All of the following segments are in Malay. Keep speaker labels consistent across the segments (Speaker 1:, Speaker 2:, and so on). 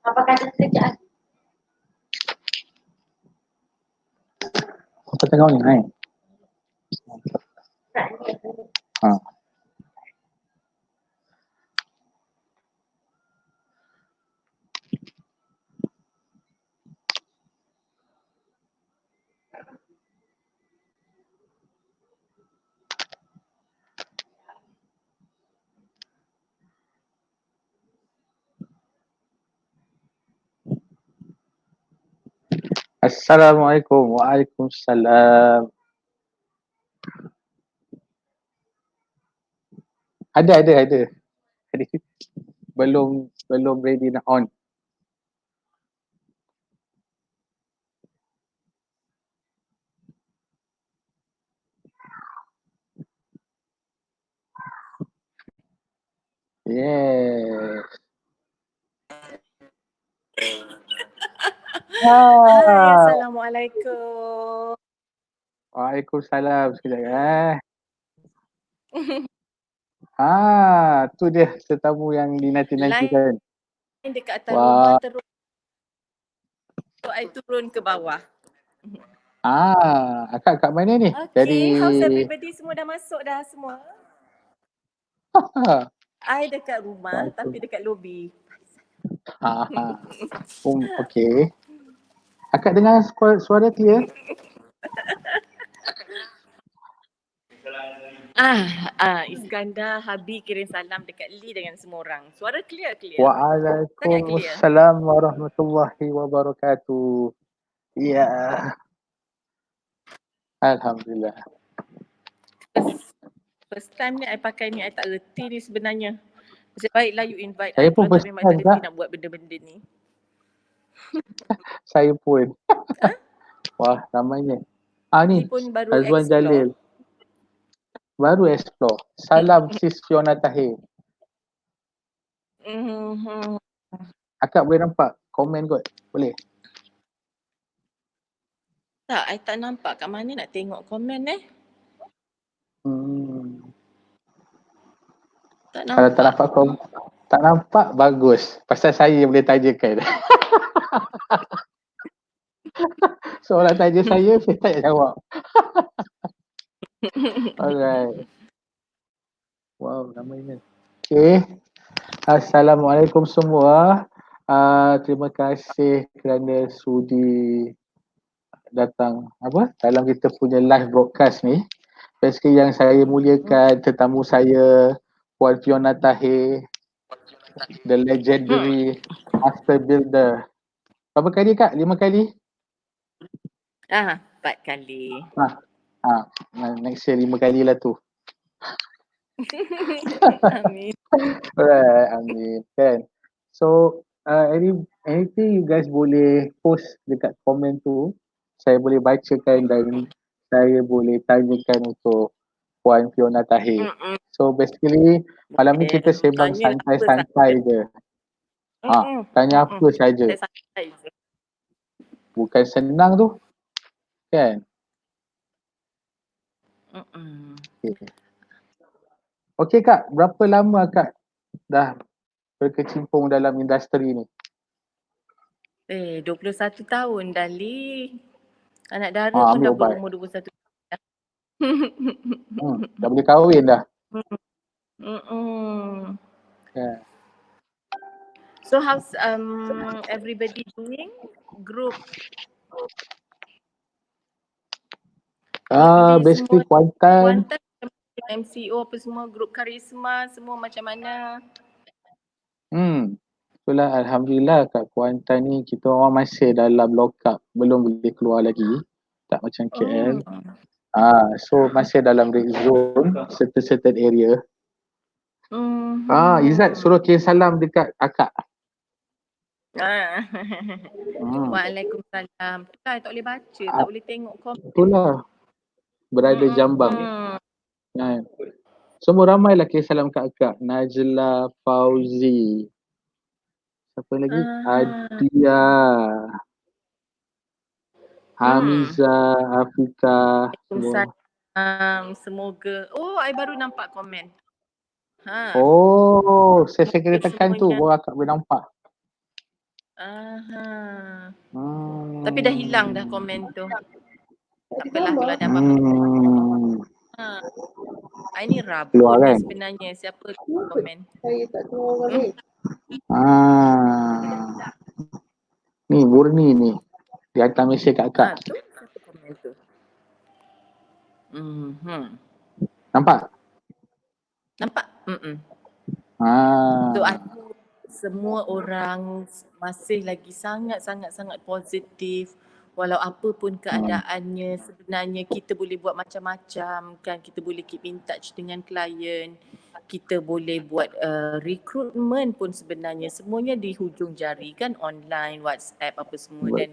Speaker 1: Apa kata kerjaan?
Speaker 2: Apa tengok ni? Hai. Ha. Assalamualaikum. Waalaikumsalam. Ada. Belum ready nak on. Yes.
Speaker 3: Hai, Assalamualaikum.
Speaker 2: Waalaikumsalam. Sekejap. Tu dia tetamu yang dinanti-nantikan.
Speaker 3: Line dekat atas rumah terus. So, I turun ke bawah.
Speaker 2: Akak kat mana ni?
Speaker 3: Okay, how's everybody? Semua dah masuk dah semua? I dekat rumah tapi dekat lobi.
Speaker 2: Okay. Akak dengar suara clear?
Speaker 3: Iskandar, Habib kirim salam dekat Lee dengan semua orang. Suara clear.
Speaker 2: Waalaikumsalam warahmatullahi wabarakatuh. Ya. Alhamdulillah.
Speaker 3: First time ni I pakai ni, I tak reti ni sebenarnya. Macam baiklah you invite
Speaker 2: Saya
Speaker 3: I
Speaker 2: pun
Speaker 3: tapi memang tak reti nak buat benda-benda ni.
Speaker 2: Saya pun. Wah, ramainya. Ni
Speaker 3: pun baru
Speaker 2: Azwan
Speaker 3: explore.
Speaker 2: Jalil. Baru explore. Salam sis Fiona Tahir. Akak boleh nampak komen kot? Boleh?
Speaker 3: Tak, I tak nampak kat mana nak tengok komen Tak nampak.
Speaker 2: Kalau tak nampak tak nampak, bagus. Pasal saya boleh tanyakan. Soalan tanya saya tak jawab. Alright. Wow, ramainya. Okay. Assalamualaikum semua. Terima kasih kerana sudi datang dalam kita punya live broadcast ni. Basically yang saya muliakan tetamu saya Puan Fiona Tahir, the legendary master builder. Berapa kali Kak? 5 kali?
Speaker 3: 4 kali.
Speaker 2: Next year 5 kali lah tu.
Speaker 3: Amin.
Speaker 2: Alright, amin. Kan? So, anything you guys boleh post dekat komen tu, saya boleh bacakan dan saya boleh tanyakan untuk Puan Fiona Tahir. So basically, malam ni kita sembang santai-santai je. Tanya apa saja. Bukan senang tu. Kan? Okay Kak, berapa lama Kak dah berkecimpung dalam industri ni?
Speaker 3: 21 tahun dah Li. Anak dara pun dah berumur 21 tahun.
Speaker 2: Dah boleh kahwin dah.
Speaker 3: Yeah. So how's everybody doing? Group
Speaker 2: basically Kuantan,
Speaker 3: MCO apa semua, grup karisma semua macam mana?
Speaker 2: Itulah Alhamdulillah kat Kuantan ni kita orang masih dalam lockup. Belum boleh keluar lagi. Tak macam KL. So masih dalam red zone certain area. Izzat suruh kirim salam dekat akak.
Speaker 3: Waalaikumsalam. Tak boleh baca, tak boleh tengok komen.
Speaker 2: Itulah. Berada Jambang. Kan. Semua ramai lah kirim salam kat akak. Najla Fauzi. Siapa lagi? Adia. Hamizah, Afika. Semua.
Speaker 3: Semoga. I baru nampak komen.
Speaker 2: Saya kena tekan tu baru akak boleh nampak.
Speaker 3: Tapi dah hilang dah komen tu. Tak apalah kalau ada apa-apa. Ini rabun
Speaker 2: Keluar
Speaker 3: ni
Speaker 2: kan?
Speaker 3: sebenarnya. Siapa komen?
Speaker 1: Saya tak keluar balik.
Speaker 2: Ni Murni ni. Dia hantar mesej kat akak.
Speaker 3: Tu siapa komen tu?
Speaker 2: Nampak?
Speaker 3: Nampak? So semua orang masih lagi sangat positif. Walau apa pun keadaannya, sebenarnya kita boleh buat macam-macam kan. Kita boleh keep in touch dengan klien. Kita boleh buat recruitment pun sebenarnya. Semuanya di hujung jari kan, online, WhatsApp apa semua. Dan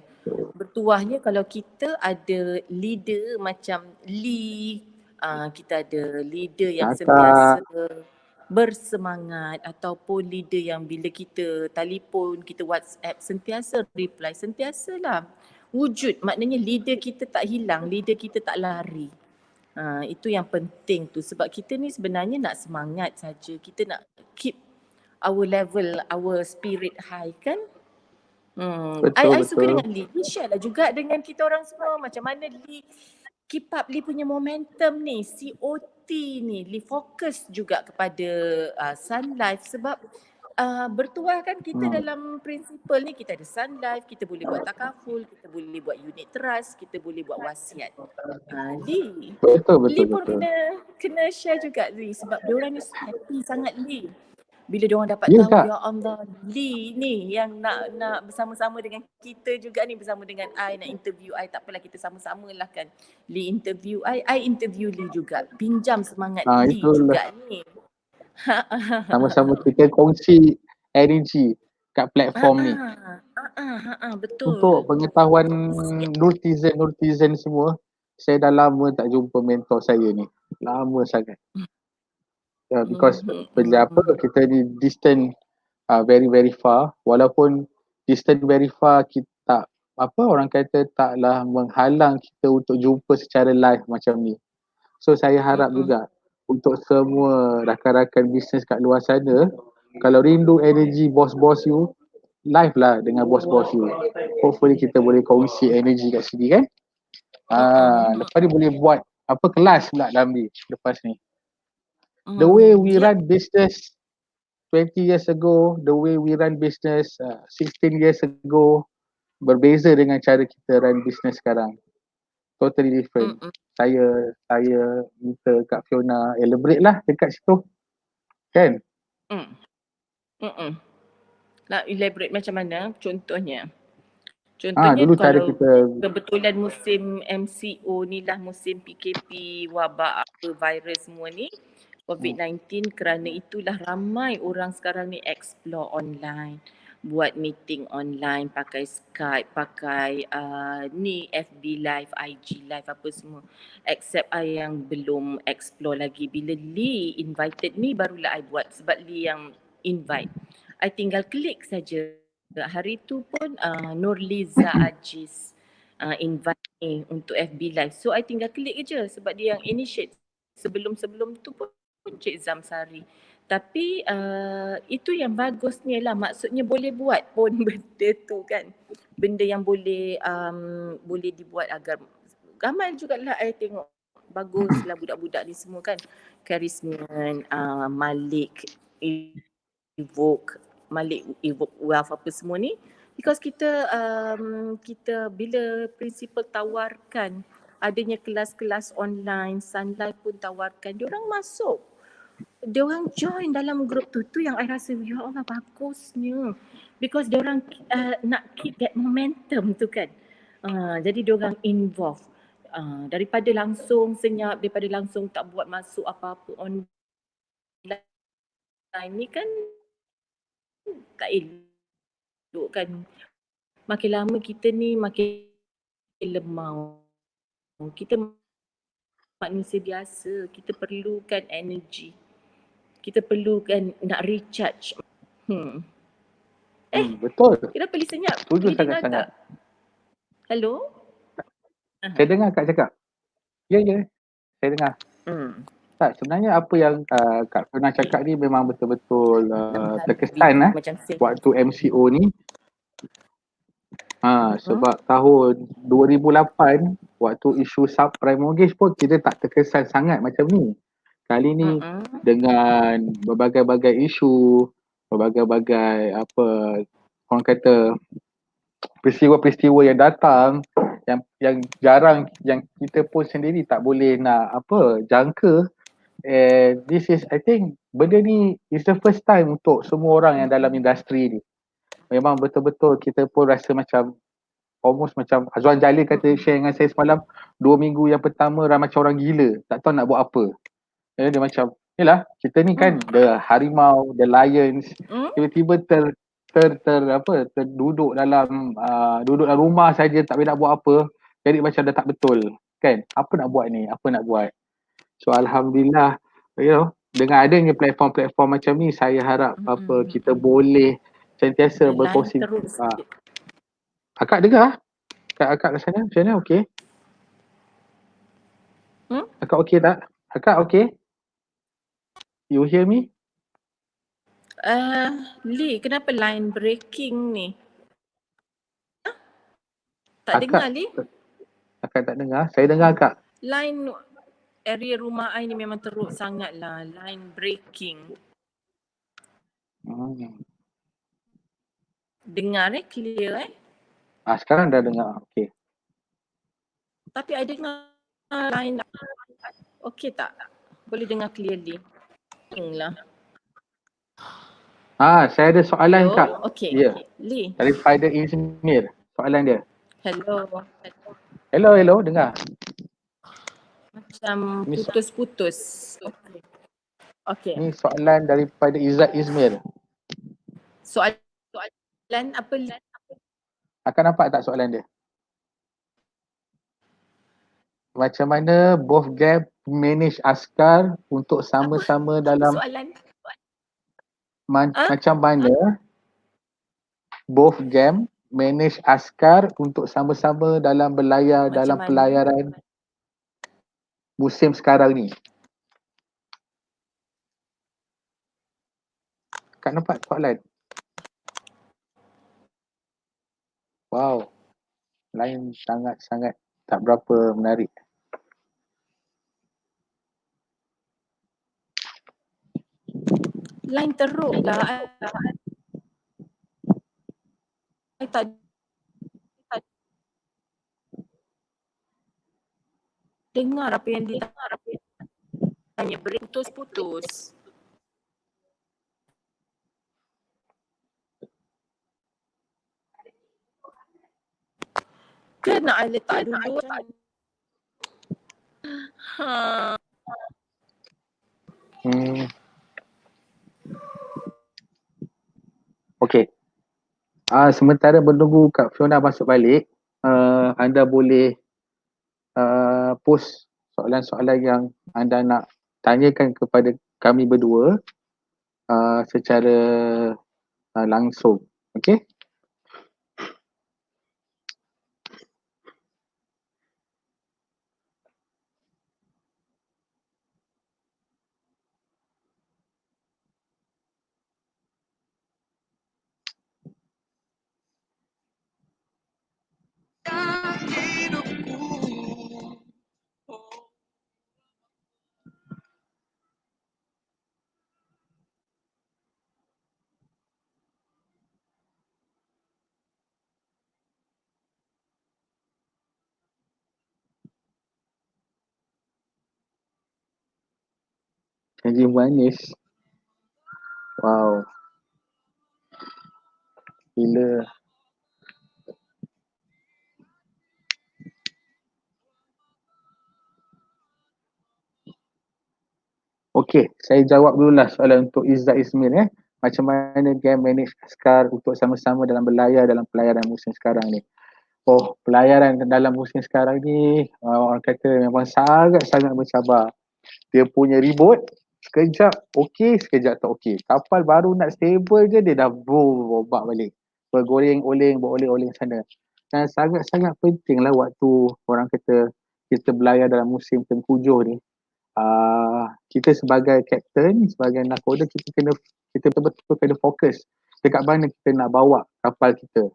Speaker 3: bertuahnya kalau kita ada leader macam Lee, kita ada leader yang sentiasa bersemangat, ataupun leader yang bila kita telefon, kita WhatsApp sentiasa reply, sentiasalah wujud. Maknanya leader kita tak hilang, leader kita tak lari. Itu yang penting tu, sebab kita ni sebenarnya nak semangat saja, kita nak keep our level, our spirit high kan. I suka dengan Lee. Lee share lah juga dengan kita orang semua macam mana Lee keep up Lee punya momentum ni, COT ni. Lee fokus juga kepada Sun Life sebab bertuah kan kita dalam prinsipal ni. Kita ada Sun Life, kita boleh buat takaful, kita boleh buat unit trust, kita boleh buat wasiat. Lee Lee pun kena share juga Lee, sebab diorang ni happy sangat Lee bila diorang dapat tahu
Speaker 2: tak?
Speaker 3: ya Allah, Lee ni yang nak bersama-sama dengan kita juga ni, bersama dengan I nak interview I. Tak apalah, kita sama-sama lah kan. Lee interview I interview Lee juga. Pinjam semangat Lee juga ni.
Speaker 2: Sama-sama kita kongsi energy kat platform ni.
Speaker 3: Betul.
Speaker 2: Untuk pengetahuan netizen semua, saya dah lama tak jumpa mentor saya ni. Lama sangat. Because benda apa, kita ni distant very far. Walaupun distant very far, kita tak, orang kata taklah menghalang kita untuk jumpa secara live macam ni. So saya harap juga untuk semua rakan-rakan bisnes kat luar sana, kalau rindu energy bos-bos you, live lah dengan bos-bos you. Hopefully kita boleh kongsi energy kat sini kan. Lepas ni boleh buat kelas pula dalam ni lepas ni. The way we run business 20 years ago, the way we run business 16 years ago, berbeza dengan cara kita run business sekarang. Totally different. Saya minta Kak Fiona elaborate lah dekat situ. Kan?
Speaker 3: Nak elaborate macam mana? Contohnya
Speaker 2: dulu cara
Speaker 3: kalau
Speaker 2: kita
Speaker 3: kebetulan musim MCO ni lah, musim PKP, wabak apa, virus semua ni, COVID-19, kerana itulah ramai orang sekarang ni explore online, buat meeting online, pakai Skype, pakai ni FB Live, IG Live apa semua. Except I yang belum explore lagi. Bila Lee invited ni barulah I buat, sebab Lee yang invite. I tinggal klik saja. Hari tu pun Nurliza Aziz invite ni untuk FB Live. So I tinggal klik je sebab dia yang initiate. Sebelum-sebelum tu pun Cik Zamsari. Tapi itu yang bagusnya lah. Maksudnya boleh buat pun benda tu kan. Benda yang boleh dibuat agar ramai jugalah I tengok. Baguslah budak-budak ni semua kan. Karisman, Malik Evoke Wealth apa semua ni, because kita bila prinsipal tawarkan adanya kelas-kelas online, Sun Life pun tawarkan, diorang masuk. dia orang join dalam grup tu yang I rasa ya Allah bagusnya, because dia orang nak keep that momentum tu kan. Jadi dia orang involve. Daripada langsung senyap, daripada langsung tak buat masuk apa-apa online ni kan tak elok kan. Makin lama kita ni makin lemau. Kita manusia biasa, kita perlukan energy. Kita perlukan nak recharge.
Speaker 2: Betul.
Speaker 3: Kenapa Li senyap?
Speaker 2: Setuju
Speaker 3: Li dengar
Speaker 2: sangat-sangat.
Speaker 3: tak? Hello?
Speaker 2: Saya dengar Kak cakap. Ya, saya dengar. Tak, sebenarnya apa yang Kak Fiona cakap ni memang betul-betul terkesan
Speaker 3: Macam
Speaker 2: waktu MCO ni. Sebab tahun 2008 waktu isu subprime mortgage pun kita tak terkesan sangat macam ni. Kali ni dengan berbagai-bagai isu, berbagai-bagai orang kata peristiwa-peristiwa yang datang yang jarang, yang kita pun sendiri tak boleh nak jangka. And this is, I think benda ni is the first time untuk semua orang yang dalam industri ni. Memang betul-betul kita pun rasa macam almost macam Azwan Jalil kata share dengan saya semalam, 2 minggu yang pertama macam orang gila, tak tahu nak buat apa. Dia macam, yelah kita ni kan the harimau, the lions, tiba-tiba terduduk dalam rumah saja tak boleh nak buat apa. Jadi macam dah tak betul kan, apa nak buat ni, apa nak buat. So alhamdulillah, dengan adanya platform-platform macam ni, saya harap kita boleh sentiasa berkongsi. Akak dengar? Akak kat sana macam mana, okey? Akak okey tak? Akak okey? You hear me?
Speaker 3: Li, kenapa line breaking ni? Tak dengar Li?
Speaker 2: Akak tak dengar? Saya dengar Kak.
Speaker 3: Line area rumah I ni memang teruk sangat lah. Line breaking. Dengar clear
Speaker 2: Sekarang dah dengar, okey.
Speaker 3: Tapi I dengar line okey tak? Boleh dengar clearly? Lah.
Speaker 2: Saya ada soalan Kak.
Speaker 3: Okey.
Speaker 2: Ya.
Speaker 3: Li.
Speaker 2: Daripada Izmir. Soalan dia.
Speaker 3: Hello.
Speaker 2: Hello, dengar.
Speaker 3: Macam putus-putus. Okey.
Speaker 2: Ni soalan daripada Izzat Izmir.
Speaker 3: Soalan apa?
Speaker 2: Akan nampak tak soalan dia? Macam mana both game manage askar untuk sama-sama dalam
Speaker 3: soalan?
Speaker 2: Macam mana both game manage askar untuk sama-sama dalam berlayar dalam pelayaran musim sekarang ni? Kak nampak soalan? Wow. Lain sangat-sangat tak berapa menarik.
Speaker 3: Line teruk lah. I tak dengar apa yang ditanya. Putus-putus. Kena I letak dulu.
Speaker 2: Okey. Sementara menunggu Kak Fiona masuk balik, anda boleh post soalan-soalan yang anda nak tanyakan kepada kami berdua secara langsung. Okey? Janji manis. Wow. Gila. Okey, saya jawab dululah soalan untuk Izzat Ismail. Macam mana game manage askar untuk sama-sama dalam berlayar dalam pelayaran musim sekarang ni. Oh, pelayaran dalam musim sekarang ni orang kata memang sangat-sangat bercabar. Dia punya ribut, sekejap okey, sekejap tak okey. Kapal baru nak stable je dia dah ombak balik. Bergoleng-oleng, beroleng-oleng sana. Dan sangat-sangat pentinglah waktu orang kata kita berlayar dalam musim tengkujuh ni. Kita sebagai kapten, sebagai nakoda, kita betul-betul kena fokus dekat mana kita nak bawa kapal kita.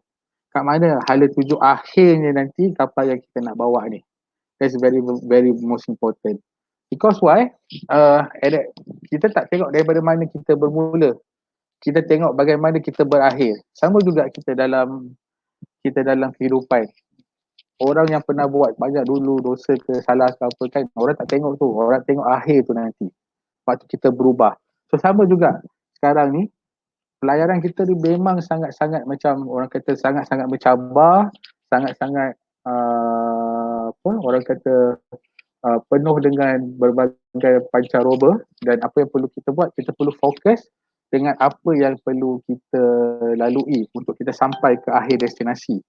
Speaker 2: Kat mana hala tuju akhirnya nanti kapal yang kita nak bawa ni. That's very most important. Because why? Kita tak tengok daripada mana kita bermula. Kita tengok bagaimana kita berakhir. Sama juga kita dalam kehidupan. Orang yang pernah buat banyak dulu dosa ke salah ke apa kan, orang tak tengok tu. Orang tengok akhir tu nanti. Lepas tu kita berubah. So sama juga sekarang ni, pelayaran kita ni memang sangat-sangat macam orang kata sangat-sangat mencabar, sangat-sangat orang kata penuh dengan berbagai pancaroba, dan apa yang perlu kita buat, kita perlu fokus dengan apa yang perlu kita lalui untuk kita sampai ke akhir destinasi.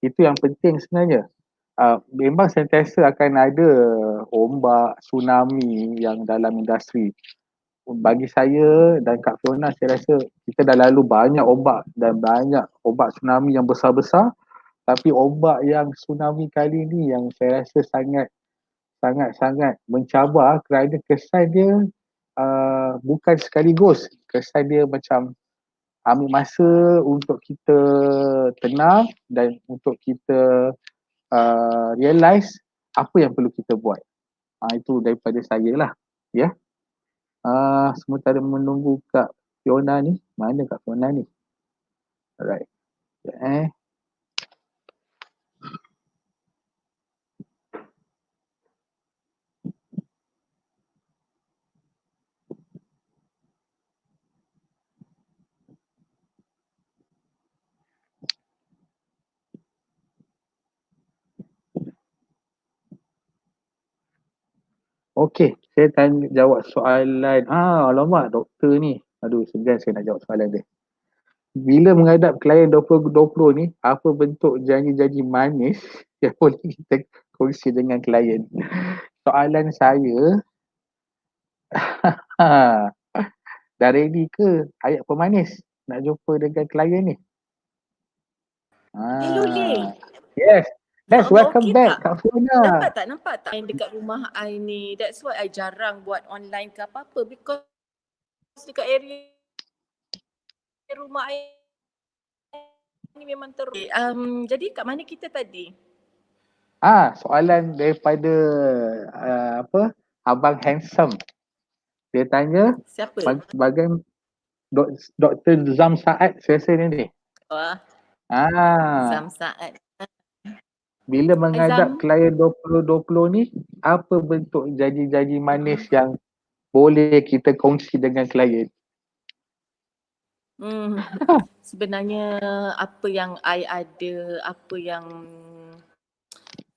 Speaker 2: Itu yang penting sebenarnya. Memang sentiasa akan ada ombak, tsunami yang dalam industri. Bagi saya dan Kak Fiona, saya rasa kita dah lalu banyak ombak dan banyak ombak tsunami yang besar-besar. Tapi ombak yang tsunami kali ni yang saya rasa sangat-sangat mencabar kerana kesan dia bukan sekaligus. Kesan dia macam ambil masa untuk kita tenang dan untuk kita realize apa yang perlu kita buat. Itu daripada saya lah. Ya. Sementara menunggu Kak Fiona ni. Mana Kak Fiona ni? Alright. Okey, saya jawab soalan. Alamak, doktor ni. Aduh, segan saya nak jawab soalan dia. Bila menghadap klien 2020 ni, apa bentuk janji-janji manis yang boleh kita kongsi dengan klien? Soalan saya, dah ready ke ayat pemanis nak jumpa dengan klien ni?
Speaker 3: Hello, Lin.
Speaker 2: Yes. Let's welcome
Speaker 3: okey
Speaker 2: back
Speaker 3: tak?
Speaker 2: Kak Fiona.
Speaker 3: Nampak tak yang dekat rumah I ni? That's why I jarang buat online ke apa-apa, because dekat area rumah I ni memang teruk. Jadi kat mana kita tadi?
Speaker 2: Soalan daripada Abang Handsome. Dia tanya
Speaker 3: Siapa?
Speaker 2: bagaimana Dr. Zam Saad saya rasa ni.
Speaker 3: Wah, Zam Saad.
Speaker 2: Bila menghadap
Speaker 3: Zam.
Speaker 2: klien 2020 ni, apa bentuk janji-janji manis yang boleh kita kongsi dengan klien?
Speaker 3: Sebenarnya apa yang I ada, apa yang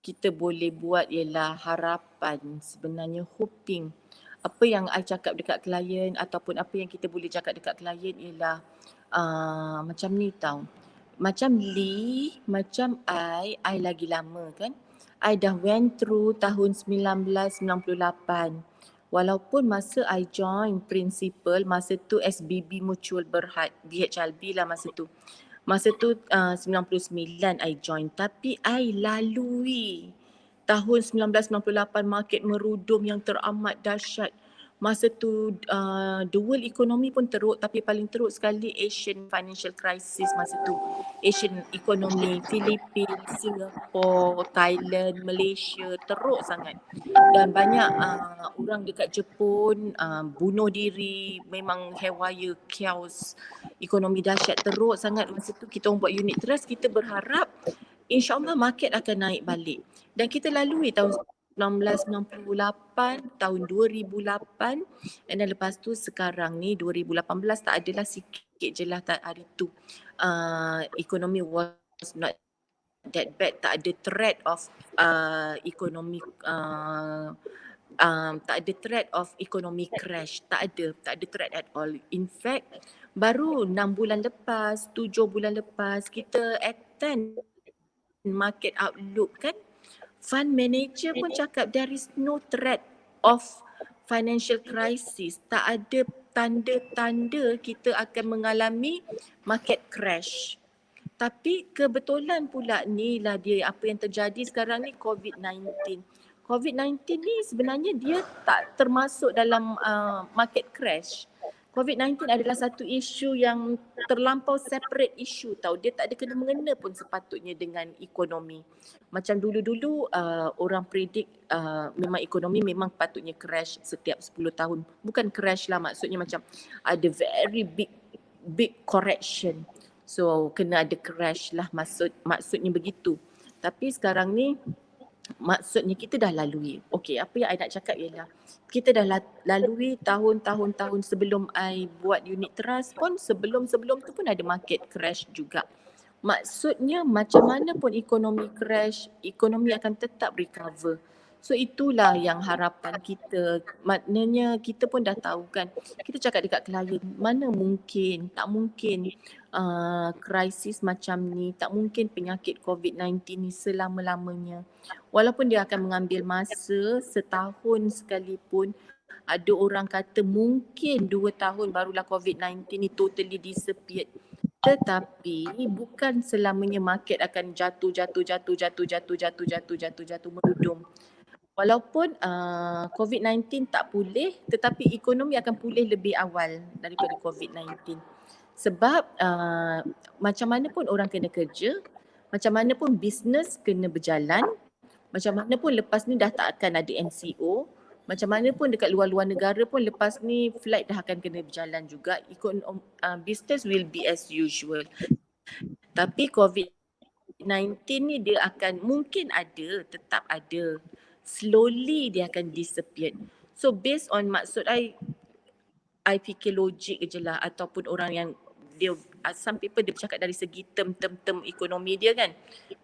Speaker 3: kita boleh buat ialah harapan, sebenarnya hoping. Apa yang I cakap dekat klien ataupun apa yang kita boleh cakap dekat klien ialah macam ni tau. Macam Lee, macam I lagi lama kan. I dah went through tahun 1998. Walaupun masa I join principal, masa tu SBB Mutual Berhad, BHLB lah masa tu. Masa tu 99 I join, tapi I lalui tahun 1998 market merudum yang teramat dahsyat. Masa tu the world economy pun teruk, tapi paling teruk sekali Asian financial crisis masa tu. Asian economy, Philippines, Singapore, Thailand, Malaysia teruk sangat. Dan banyak orang dekat Jepun bunuh diri, memang haywire, chaos, ekonomi dahsyat, teruk sangat. Masa tu kita orang buat unit trust, kita berharap InsyaAllah market akan naik balik. Dan kita lalui tahun 1998, tahun 2008, and then lepas tu sekarang ni 2018 tak adalah, sikit je lah hari tu. Economy was not that bad, tak ada threat of economic tak ada threat of economic crash, tak ada threat at all. In fact, baru 6 bulan lepas, 7 bulan lepas kita attend market outlook kan, fund manager pun cakap there is no threat of financial crisis, tak ada tanda-tanda kita akan mengalami market crash. Tapi kebetulan pula ni lah dia apa yang terjadi sekarang ni, COVID-19. COVID-19 ni sebenarnya dia tak termasuk dalam market crash. COVID-19 adalah satu isu yang terlampau separate isu tau. Dia tak ada kena-mengena pun sepatutnya dengan ekonomi. Macam dulu-dulu orang predict memang ekonomi memang patutnya crash setiap 10 tahun. Bukan crash lah, maksudnya macam ada very big correction. So kena ada crash lah, maksudnya begitu. Tapi sekarang ni maksudnya kita dah lalui. Okey, apa yang I nak cakap ialah kita dah lalui tahun-tahun sebelum I buat unit trust pun, sebelum tu pun ada market crash juga. Maksudnya macam mana pun ekonomi crash, ekonomi akan tetap recover. So itulah yang harapan kita. Maknanya kita pun dah tahu kan. Kita cakap dekat klien, mana mungkin, tak mungkin krisis macam ni, tak mungkin penyakit COVID-19 ni selama-lamanya. Walaupun dia akan mengambil masa setahun sekalipun, ada orang kata mungkin 2 tahun barulah COVID-19 ni totally disappeared. Tetapi bukan selamanya market akan jatuh merudum. Walaupun COVID-19 tak pulih, tetapi ekonomi akan pulih lebih awal daripada COVID-19. Sebab macam mana pun orang kena kerja, macam mana pun bisnes kena berjalan, macam mana pun lepas ni dah tak akan ada MCO, macam mana pun dekat luar-luar negara pun lepas ni flight dah akan kena berjalan juga, business will be as usual. Tapi COVID-19 ni dia akan mungkin ada, tetap ada. Slowly dia akan disappear. So based on maksud I fikir logik je lah, ataupun orang yang dia, some people dia bercakap dari segi term ekonomi dia kan.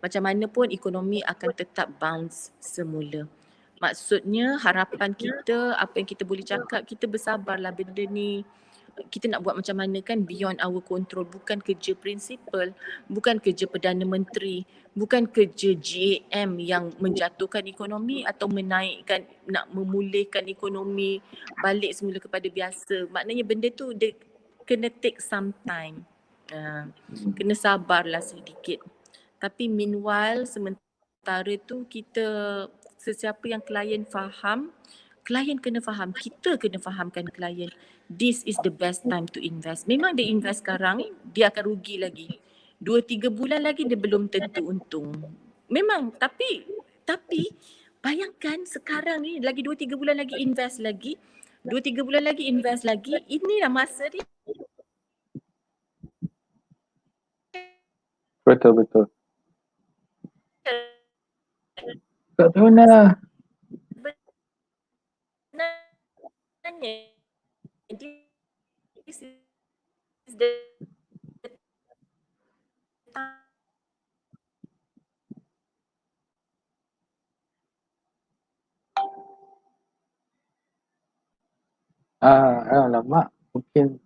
Speaker 3: Macam mana pun ekonomi akan tetap bounce semula. Maksudnya harapan kita, apa yang kita boleh cakap, kita bersabarlah, benda ni kita nak buat macam mana kan beyond our control. Bukan kerja prinsipal, bukan kerja Perdana Menteri, bukan kerja GAM yang menjatuhkan ekonomi atau menaikkan, nak memulihkan ekonomi balik semula kepada biasa. Maknanya benda tu dia kena take some time. Kena sabarlah sedikit. Tapi meanwhile, sementara tu kita, sesiapa yang klien faham, klien kena faham, kita kena fahamkan klien, this is the best time to invest. Memang dia invest sekarang, dia akan rugi lagi. 2-3 bulan lagi dia belum tentu untung. Memang, tapi bayangkan sekarang ni lagi 2-3 bulan lagi invest lagi, 2-3 bulan lagi invest lagi, inilah masa dia.
Speaker 2: Betul. Tak tahu lah.
Speaker 3: Sebenarnya this is the
Speaker 2: Alamak, mungkin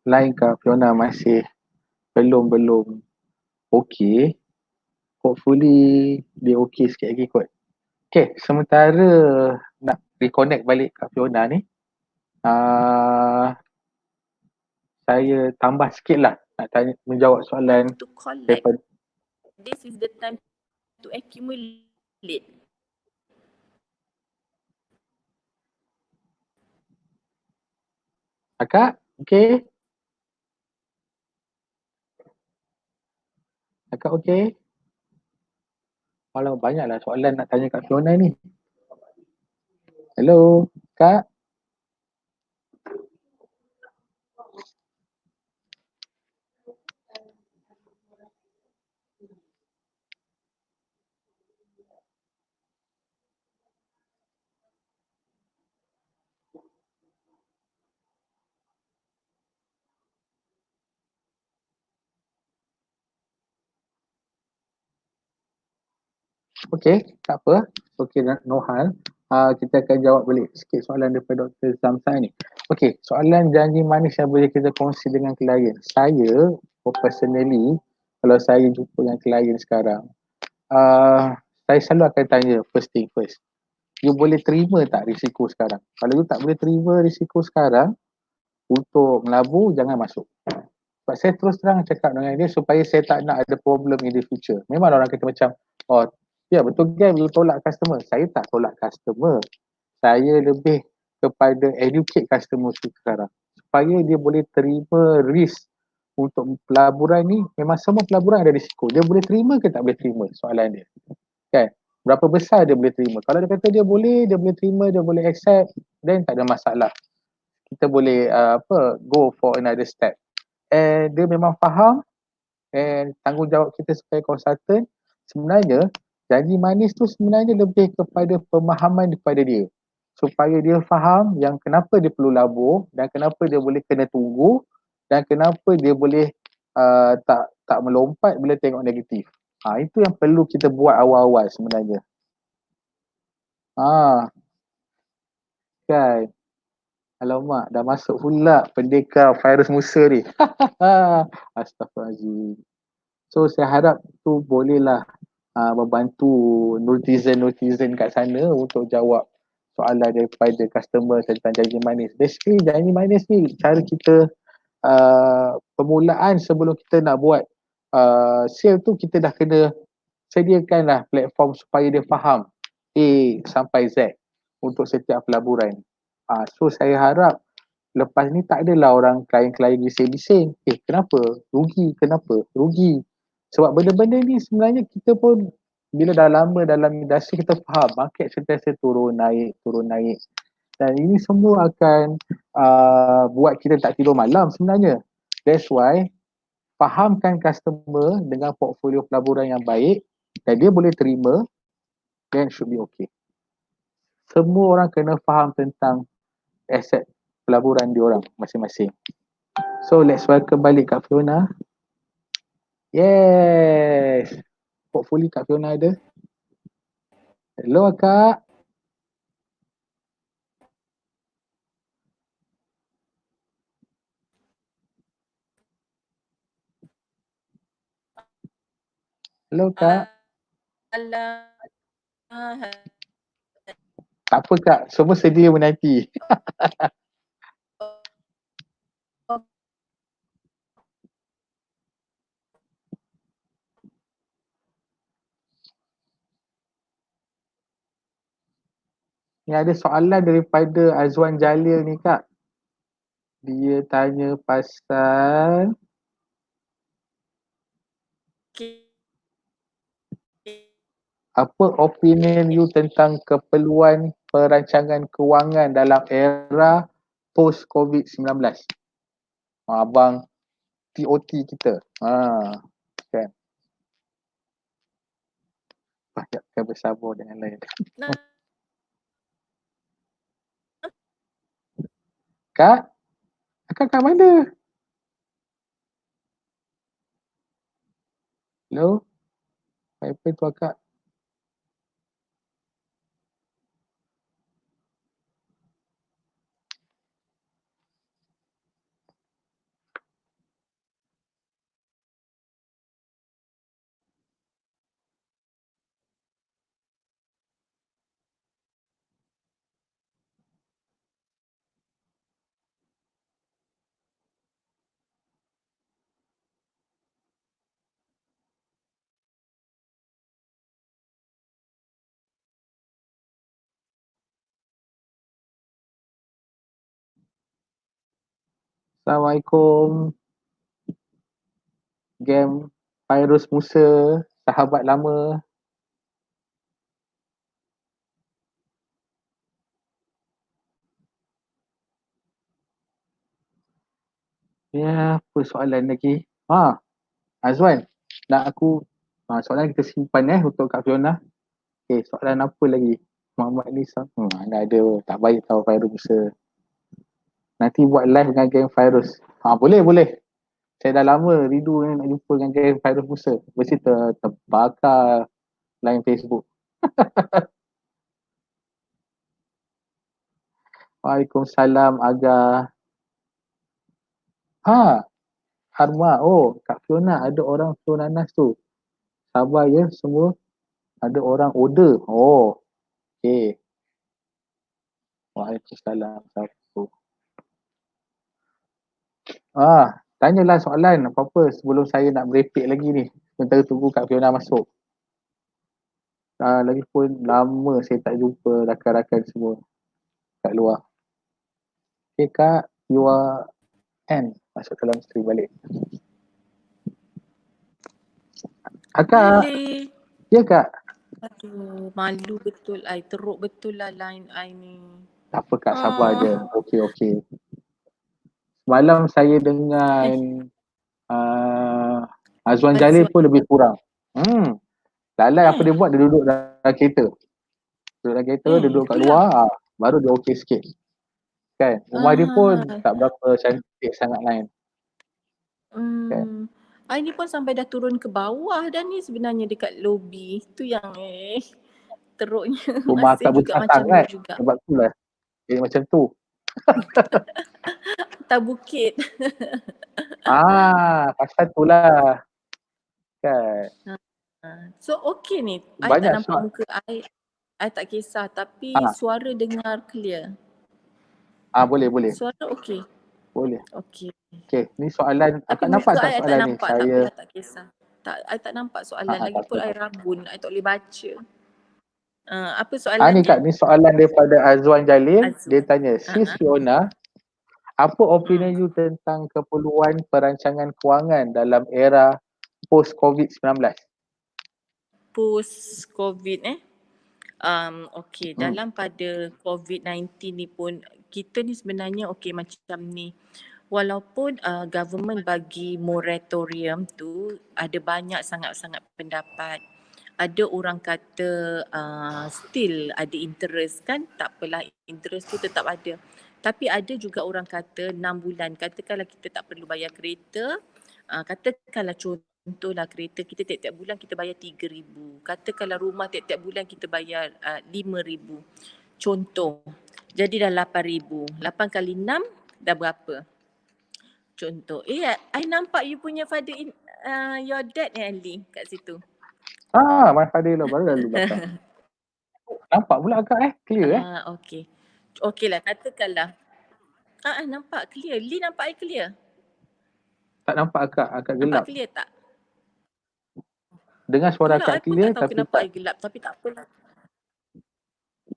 Speaker 2: line Kak Fiona masih belum okey. Hopefully dia okey sikit lagi kot. Okay, sementara nak reconnect balik Kak Fiona ni, saya tambah sikit lah nak tanya, menjawab soalan
Speaker 3: to collect.
Speaker 2: daripada
Speaker 3: This is the time to accumulate.
Speaker 2: Akak, okey? Akak okey? Malah banyaklah soalan nak tanya Kak Fiona ni. Hello, Kak? Okay, tak apa. Okay, no hal. Kita akan jawab balik sikit soalan daripada Dr. Zamsai ni. Okay, soalan janji manis yang boleh kita kongsi dengan klien. Saya, personally, kalau saya jumpa dengan klien sekarang, saya selalu akan tanya first thing first. You boleh terima tak risiko sekarang? Kalau you tak boleh terima risiko sekarang, untuk melabur, jangan masuk. Sebab saya terus terang cakap dengan dia supaya saya tak nak ada problem in the future. Memang orang kata macam, oh ya betul kan you tolak customer. Saya tak tolak customer. Saya lebih kepada educate customer sekarang. Supaya dia boleh terima risk untuk pelaburan ni. Memang semua pelaburan ada risiko. Dia boleh terima ke tak boleh terima soalan dia. Kan? Berapa besar dia boleh terima. Kalau dia kata dia boleh terima, dia boleh accept, then tak ada masalah. Kita boleh go for another step. And dia memang faham, and tanggungjawab kita sebagai konsultan sebenarnya janji manis tu sebenarnya lebih kepada pemahaman kepada dia supaya dia faham yang kenapa dia perlu labur dan kenapa dia boleh kena tunggu dan kenapa dia boleh tak melompat bila tengok negatif. Itu yang perlu kita buat awal-awal sebenarnya. Kan. Alamak, dah masuk pula pendekar virus Musa ni. Astaghfirullahaladzim. So saya harap tu bolehlah membantu netizen kat sana untuk jawab soalan daripada customer tentang janji manis. Basically janji manis ni cara kita permulaan sebelum kita nak buat sale tu, kita dah kena sediakanlah platform supaya dia faham A sampai Z untuk setiap pelaburan. So saya harap lepas ni tak adalah orang klien-klien bising-bising. Kenapa? Rugi. Kenapa? Rugi. Sebab benda-benda ni sebenarnya kita pun bila dah lama dalam industri kita faham market sentiasa turun naik. Dan ini semua akan buat kita tak tidur malam sebenarnya. That's why fahamkan customer dengan portfolio pelaburan yang baik dan dia boleh terima, then should be okay. Semua orang kena faham tentang aset pelaburan diorang masing-masing. So let's welcome balik Kak Fiona. Yes. Hopefully Kak Fiona ada. Hello Kak. Hello Kak. Tak apa Kak, semua sedia menanti. Ni ada soalan daripada Azwan Jalil ni Kak. Dia tanya pasal apa opinion you tentang keperluan perancangan kewangan dalam era post COVID-19? Abang TOT kita. Kan. Banyakkan bersabar dengan lain. Kak? Akak kat mana? Hello? Apa tu akak? Assalamualaikum. Game Virus Musa, sahabat lama. Ya, apa soalan lagi? Azwan, nak aku soalan kita simpan untuk Kak Fiona. Okay, soalan apa lagi? Muhammad Nisa. Anda ada tak baik tahu virus Musa. Nanti buat live dengan geng virus. Boleh. Saya dah lama rindu nak jumpa dengan geng virus Musa. Mesti terbakar line Facebook. Waalaikumsalam Aga. Ha, Harma. Oh, Kak Fiona ada orang suruh nanas tu. Sabar ya semua. Ada orang order. Oh, okey. Waalaikumsalam. Satu. Tanyalah soalan apa-apa sebelum saya nak merepek lagi ni. Sementara tunggu Kak Fiona masuk. Lagipun lama saya tak jumpa rakan-rakan semua kat luar. Okay Kak, you are end. Masuk dalam stream balik. Kakak,
Speaker 3: Boleh.
Speaker 2: ya Kak?
Speaker 3: Aduh, malu betul I. Teruk betul lah line I ni.
Speaker 2: Tak apa Kak, sabar je. Okey. Semalam saya dengan Azwan Jalil pun lebih kurang. Lalai apa dia buat, dia duduk dalam kereta. Duduk kat luar, baru dia okey sikit. Kan? Rumah dia pun tak berapa cantik sangat lain.
Speaker 3: I ni pun sampai dah turun ke bawah dah ni sebenarnya dekat lobi. Tu yang teruknya.
Speaker 2: Rumah
Speaker 3: Masih
Speaker 2: tak
Speaker 3: juga
Speaker 2: bercatang
Speaker 3: macam
Speaker 2: kan?
Speaker 3: ni juga.
Speaker 2: Sebab tu lah. Dia macam tu.
Speaker 3: Tak bukit.
Speaker 2: Pasal tu lah. Kan?
Speaker 3: So okey ni. I
Speaker 2: Banyak
Speaker 3: tak nampak
Speaker 2: shot.
Speaker 3: muka I tak kisah tapi suara dengar clear.
Speaker 2: Boleh.
Speaker 3: Suara okey.
Speaker 2: Boleh.
Speaker 3: Okey.
Speaker 2: Okay, ni soalan.
Speaker 3: Tapi
Speaker 2: Akak nampak
Speaker 3: muka
Speaker 2: tak
Speaker 3: I tak
Speaker 2: soalan ni?
Speaker 3: nampak, tak apalah, tak kisah. I tak nampak soalan lagi
Speaker 2: tak
Speaker 3: pun
Speaker 2: apa.
Speaker 3: I rabun, I tak boleh baca. Apa
Speaker 2: Ni
Speaker 3: soalannya?
Speaker 2: Kak, ni soalan daripada Azwan Jalil.
Speaker 3: Azwan.
Speaker 2: Dia tanya, Sis Fiona, apa opinion you tentang keperluan perancangan kewangan dalam era post-COVID-19?
Speaker 3: Post-COVID okey, dalam pada COVID-19 ni pun kita ni sebenarnya okey macam ni. Walaupun government bagi moratorium tu ada banyak sangat-sangat pendapat. Ada orang kata still ada interest kan, tak apalah interest tu tetap ada. Tapi ada juga orang kata 6 bulan, katakanlah kita tak perlu bayar kereta, katakanlah contohlah kereta kita tiap-tiap bulan kita bayar 3,000. Katakanlah rumah tiap-tiap bulan kita bayar 5,000. Contoh. Jadi dah 8,000. 8 kali 6 dah berapa? Contoh. I nampak you punya father your dad ni Ali kat situ.
Speaker 2: My father lah baru lalu belakang. Nampak pula Kak clear
Speaker 3: Okey. Okeylah katakanlah. Nampak clear. Lee nampak I clear?
Speaker 2: Tak nampak Akak gelap.
Speaker 3: Nampak clear tak?
Speaker 2: Dengar suara
Speaker 3: Itulah,
Speaker 2: Akak
Speaker 3: I pun
Speaker 2: clear
Speaker 3: tak tahu
Speaker 2: tapi
Speaker 3: kenapa
Speaker 2: tak.
Speaker 3: I gelap tapi tak apalah.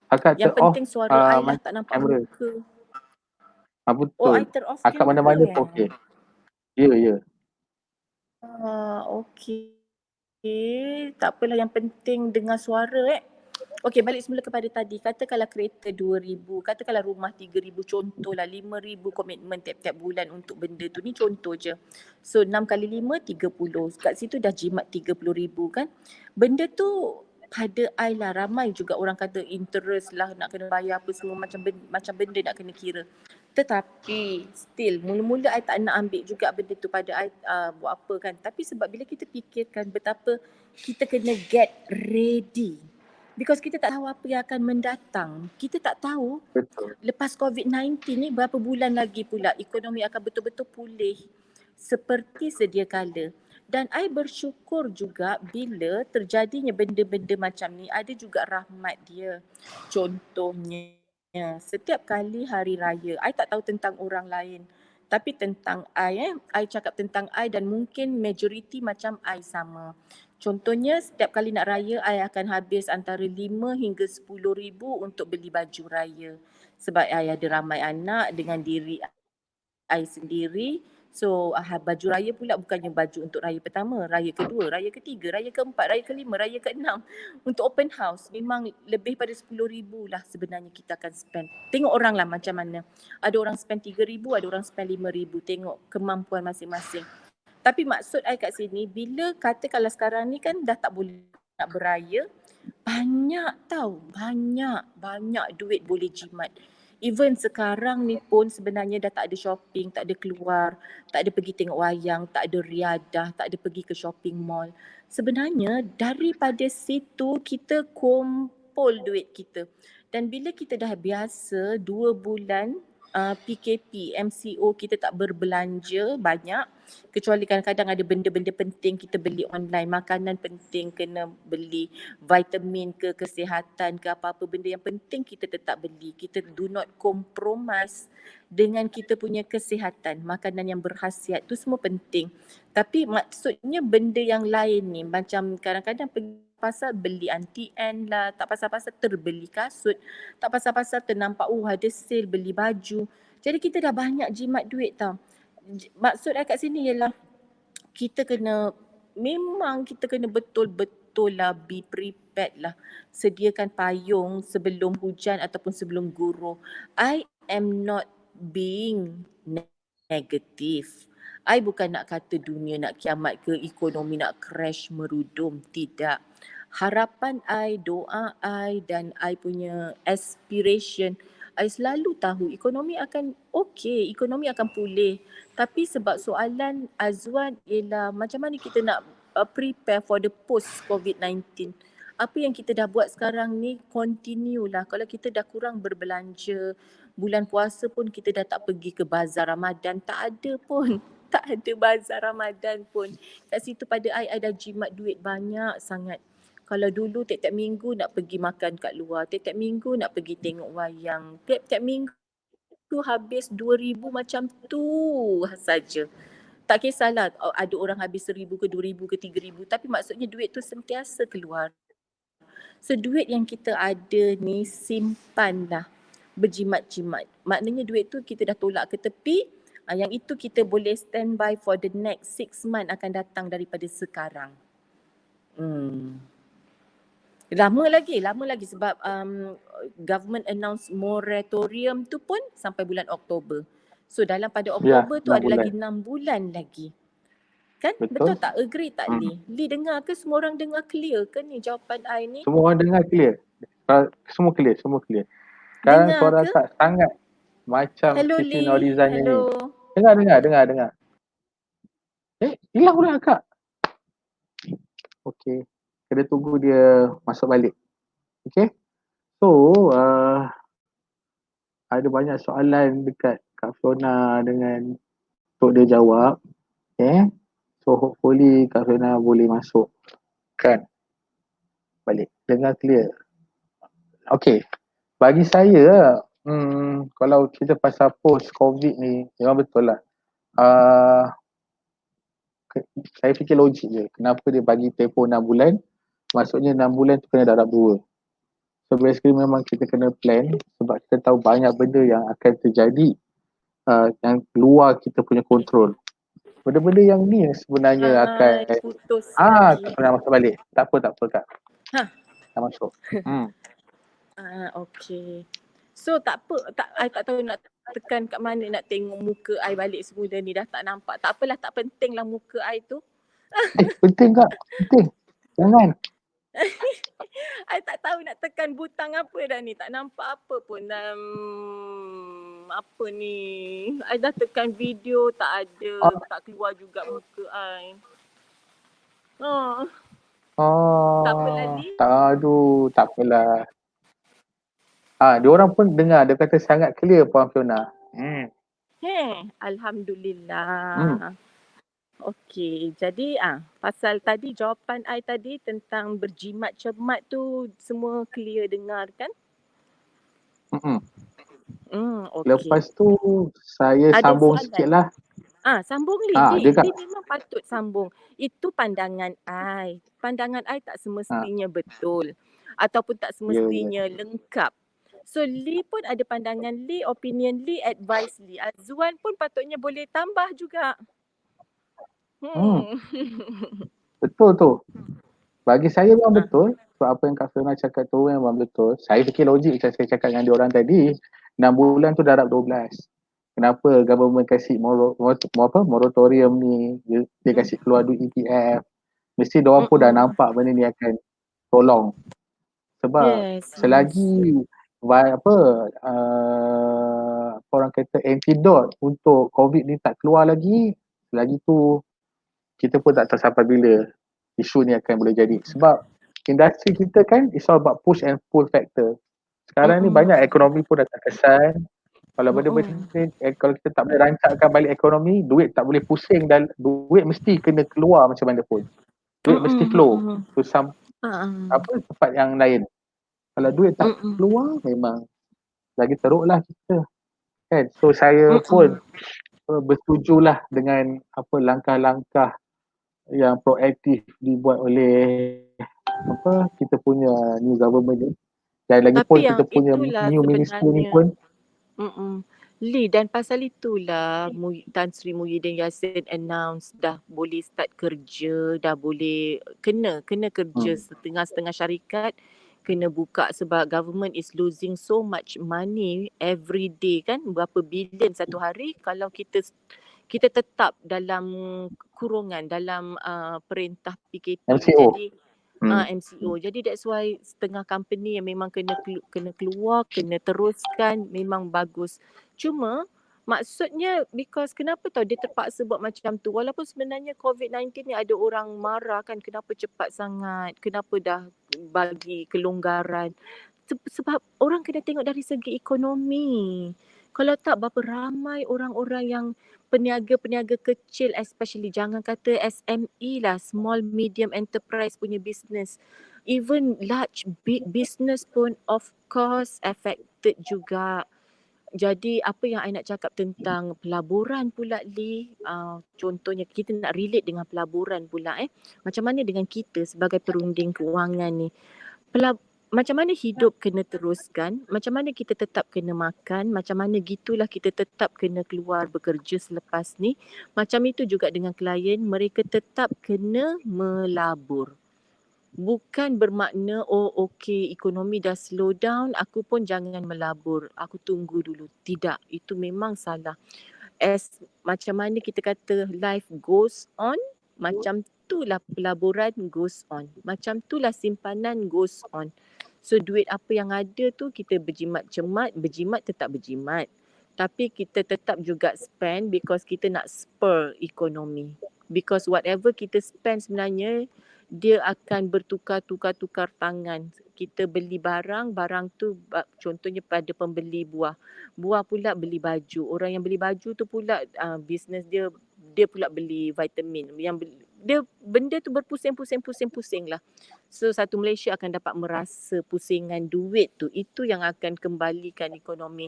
Speaker 2: Akak
Speaker 3: Yang
Speaker 2: ter-off
Speaker 3: penting suara I lah, tak nampak
Speaker 2: kamera.
Speaker 3: muka.
Speaker 2: Betul.
Speaker 3: I ter-off
Speaker 2: Akak
Speaker 3: kamera
Speaker 2: mana-mana pun okey. Ya.
Speaker 3: Okey. Tak apalah, yang penting dengar suara Okey, balik semula kepada tadi. Katakanlah kereta 2,000, katakanlah rumah 3,000, contohlah 5,000 komitmen tiap-tiap bulan untuk benda tu. Ni contoh je. So 6 kali 5, 30. Kat situ dah jimat 30,000 kan. Benda tu pada I lah, ramai juga orang kata interest lah, nak kena bayar apa semua macam benda nak kena kira. Tetapi still mula-mula I tak nak ambil juga benda tu pada I buat apa kan. Tapi sebab bila kita fikirkan betapa kita kena get ready. Because kita tak tahu apa yang akan mendatang. Kita tak tahu lepas COVID-19 ni berapa bulan lagi pula ekonomi akan betul-betul pulih seperti sedia kala. Dan I bersyukur juga bila terjadinya benda-benda macam ni, ada juga rahmat dia. Contohnya, setiap kali hari raya, I tak tahu tentang orang lain. Tapi tentang I cakap tentang I dan mungkin majoriti macam I sama. Contohnya setiap kali nak raya, I akan habis antara 5 hingga 10,000 untuk beli baju raya. Sebab I ada ramai anak dengan diri I sendiri. So baju raya pula bukannya baju untuk raya pertama, raya kedua, raya ketiga, raya keempat, raya kelima, raya keenam. Untuk open house memang lebih pada 10,000 lah sebenarnya kita akan spend. Tengok orang lah macam mana. Ada orang spend 3,000, ada orang spend 5,000. Tengok kemampuan masing-masing. Tapi maksud I kat sini, bila katakanlah sekarang ni kan dah tak boleh nak beraya, banyak duit boleh jimat. Even sekarang ni pun sebenarnya dah tak ada shopping, tak ada keluar, tak ada pergi tengok wayang, tak ada riadah, tak ada pergi ke shopping mall. Sebenarnya daripada situ kita kumpul duit kita. Dan bila kita dah biasa 2 bulan PKP, MCO, kita tak berbelanja banyak, kecuali kadang-kadang ada benda-benda penting kita beli online, makanan penting kena beli, vitamin ke kesihatan ke apa-apa benda yang penting kita tetap beli. Kita do not compromise dengan kita punya kesihatan. Makanan yang berkhasiat tu semua penting. Tapi maksudnya benda yang lain ni macam kadang-kadang pergi pasar beli anti-N lah, tak pasal-pasal terbeli kasut, tak pasal-pasal ternampak ada sale beli baju. Jadi kita dah banyak jimat duit tau. Maksud I kat sini ialah memang kita kena betul-betul lah be prepared lah. Sediakan payung sebelum hujan ataupun sebelum guruh. I am not being negative. I bukan nak kata dunia nak kiamat ke, ekonomi nak crash merudum. Tidak. Harapan I, doa I dan I punya aspiration, I selalu tahu ekonomi akan okey, ekonomi akan pulih. Tapi sebab soalan Azwan ialah macam mana kita nak prepare for the post COVID-19. Apa yang kita dah buat sekarang ni continue lah. Kalau kita dah kurang berbelanja, bulan puasa pun kita dah tak pergi ke bazar Ramadan, tak ada pun. Tak ada bazar Ramadan pun. Kat situ pada I dah jimat duit banyak sangat. Kalau dulu tiap-tiap minggu nak pergi makan kat luar, tiap-tiap minggu nak pergi tengok wayang, tiap-tiap minggu habis 2,000 macam tu saja. Tak kisahlah ada orang habis 1,000 ke 2,000 ke 3,000, tapi maksudnya duit tu sentiasa keluar. So duit yang kita ada ni simpanlah, berjimat-jimat. Maknanya duit tu kita dah tolak ke tepi, yang itu kita boleh standby for the next 6 months akan datang daripada sekarang. Lama lagi sebab government announce moratorium tu pun sampai bulan Oktober. So dalam pada Oktober tu
Speaker 2: 6
Speaker 3: ada
Speaker 2: bulan.
Speaker 3: lagi 6 bulan lagi. Kan?
Speaker 2: Betul.
Speaker 3: Betul tak? Agree tak Lee? Lee dengar ke semua orang dengar clear ke ni jawapan I ni?
Speaker 2: Semua orang dengar clear. Semua clear. Sekarang
Speaker 3: Dengar
Speaker 2: suara
Speaker 3: ke?
Speaker 2: tak sangat macam
Speaker 3: Hello
Speaker 2: Siti
Speaker 3: Lee.
Speaker 2: Norizan ni.
Speaker 3: Hello.
Speaker 2: Dengar. Hilang pula Kak. Okey. Kena tunggu dia masuk balik. Okey. So, ada banyak soalan dekat Kak Fiona dengan untuk dia jawab. Okay. So, hopefully Kak Fiona boleh masuk. Kan? Balik. Dengar clear. Okey. Bagi saya, kalau kita pasal post-COVID ni, memang betul lah. Saya fikir logik je. Kenapa dia bagi tempoh 6 bulan? Maksudnya 6 bulan tu kena darab 2. So basically memang kita kena plan sebab kita tahu banyak benda yang akan terjadi yang luar kita punya kontrol. Benda-benda yang ni sebenarnya akan
Speaker 3: putus lagi.
Speaker 2: tak pernah masuk balik. Tak apa Kak. Tak masuk.
Speaker 3: Okay. So tak apa, I tak tahu nak tekan kat mana nak tengok muka I balik semula ni, dah tak nampak. Tak apalah, tak penting lah muka I tu.
Speaker 2: Penting Kak, penting. Jangan.
Speaker 3: I tak tahu nak tekan butang apa dah ni, tak nampak apa pun. Apa ni, I dah tekan video tak ada, tak keluar juga muka I. Tak apalah Lee.
Speaker 2: Aduh, tak apalah. Diorang pun dengar, dia kata sangat clear Puan Fiona.
Speaker 3: Alhamdulillah. Okey, jadi pasal tadi jawapan I tadi tentang berjimat cermat tu semua clear dengar kan? Okey.
Speaker 2: Lepas tu saya
Speaker 3: ada
Speaker 2: sambung
Speaker 3: soalan
Speaker 2: sikit lah.
Speaker 3: Sambung Lee.
Speaker 2: dia
Speaker 3: Lee memang patut sambung. Itu pandangan I. Pandangan I tak semestinya betul ataupun tak semestinya lengkap. So Lee pun ada pandangan Lee, opinion Lee, advice Lee. Azwan pun patutnya boleh tambah juga.
Speaker 2: Betul tu. Bagi saya memang betul. So apa yang Kak Fiona cakap tu memang betul. Saya fikir logik macam saya cakap dengan diorang tadi. 6 bulan tu darab 12. Kenapa government kasih moratorium ni, dia kasih keluar duit ETF. Mesti diorang pun dah nampak benda ni akan tolong. Sebab selagi orang kata antidote untuk COVID ni tak keluar lagi tu kita pun tak tahu sampai bila isu ni akan boleh jadi. Sebab industri kita kan it's all about push and pull factor. Sekarang ni banyak ekonomi pun dah terkesan. Kalau benda-benda kalau kita tak boleh rancangkan balik ekonomi, duit tak boleh pusing dan duit mesti kena keluar macam mana pun. Duit mesti flow to some tempat yang lain. Kalau duit tak keluar memang lagi teruklah kita. Kan? So saya pun bersetujulah dengan langkah-langkah yang proaktif dibuat oleh kita punya new government ni. Dan lagi pun
Speaker 3: Tapi
Speaker 2: kita
Speaker 3: yang
Speaker 2: punya
Speaker 3: itulah
Speaker 2: new minister ni
Speaker 3: sebenarnya.
Speaker 2: pun
Speaker 3: Lee, dan pasal itulah Tan Sri Muhyiddin Yassin announce dah boleh start kerja, dah boleh kena kerja setengah-setengah syarikat kena buka sebab government is losing so much money every day kan, berapa bilion satu hari kalau kita tetap dalam kurungan dalam perintah PKP.
Speaker 2: MCO.
Speaker 3: Jadi MCO. Jadi that's why setengah company yang memang kena keluar, kena teruskan memang bagus. Cuma maksudnya because kenapa tau dia terpaksa buat macam tu walaupun sebenarnya COVID-19 ni ada orang marah kan kenapa cepat sangat, kenapa dah bagi kelonggaran. Sebab orang kena tengok dari segi ekonomi. Kalau tak berapa ramai orang-orang yang peniaga-peniaga kecil especially jangan kata SME lah, small medium enterprise punya business. Even large big business pun of course affected juga. Jadi apa yang I nak cakap tentang pelaburan pula Lee, contohnya kita nak relate dengan pelaburan pula macam mana dengan kita sebagai perunding kewangan ni. Macam mana hidup kena teruskan, macam mana kita tetap kena makan, macam mana gitulah kita tetap kena keluar bekerja selepas ni. Macam itu juga dengan klien, mereka tetap kena melabur. Bukan bermakna okey ekonomi dah slow down, aku pun jangan melabur, aku tunggu dulu. Tidak, itu memang salah. Macam mana kita kata life goes on, macam itulah pelaburan goes on. Macam itulah simpanan goes on. So duit apa yang ada tu kita berjimat tetap berjimat. Tapi kita tetap juga spend because kita nak spur ekonomi. Because whatever kita spend sebenarnya dia akan bertukar tangan. Kita beli barang tu contohnya pada pembeli buah. Buah pula beli baju. Orang yang beli baju tu pula bisnes dia pula beli vitamin. Benda tu berpusing lah. So satu Malaysia akan dapat merasa pusingan duit tu. Itu yang akan kembalikan ekonomi.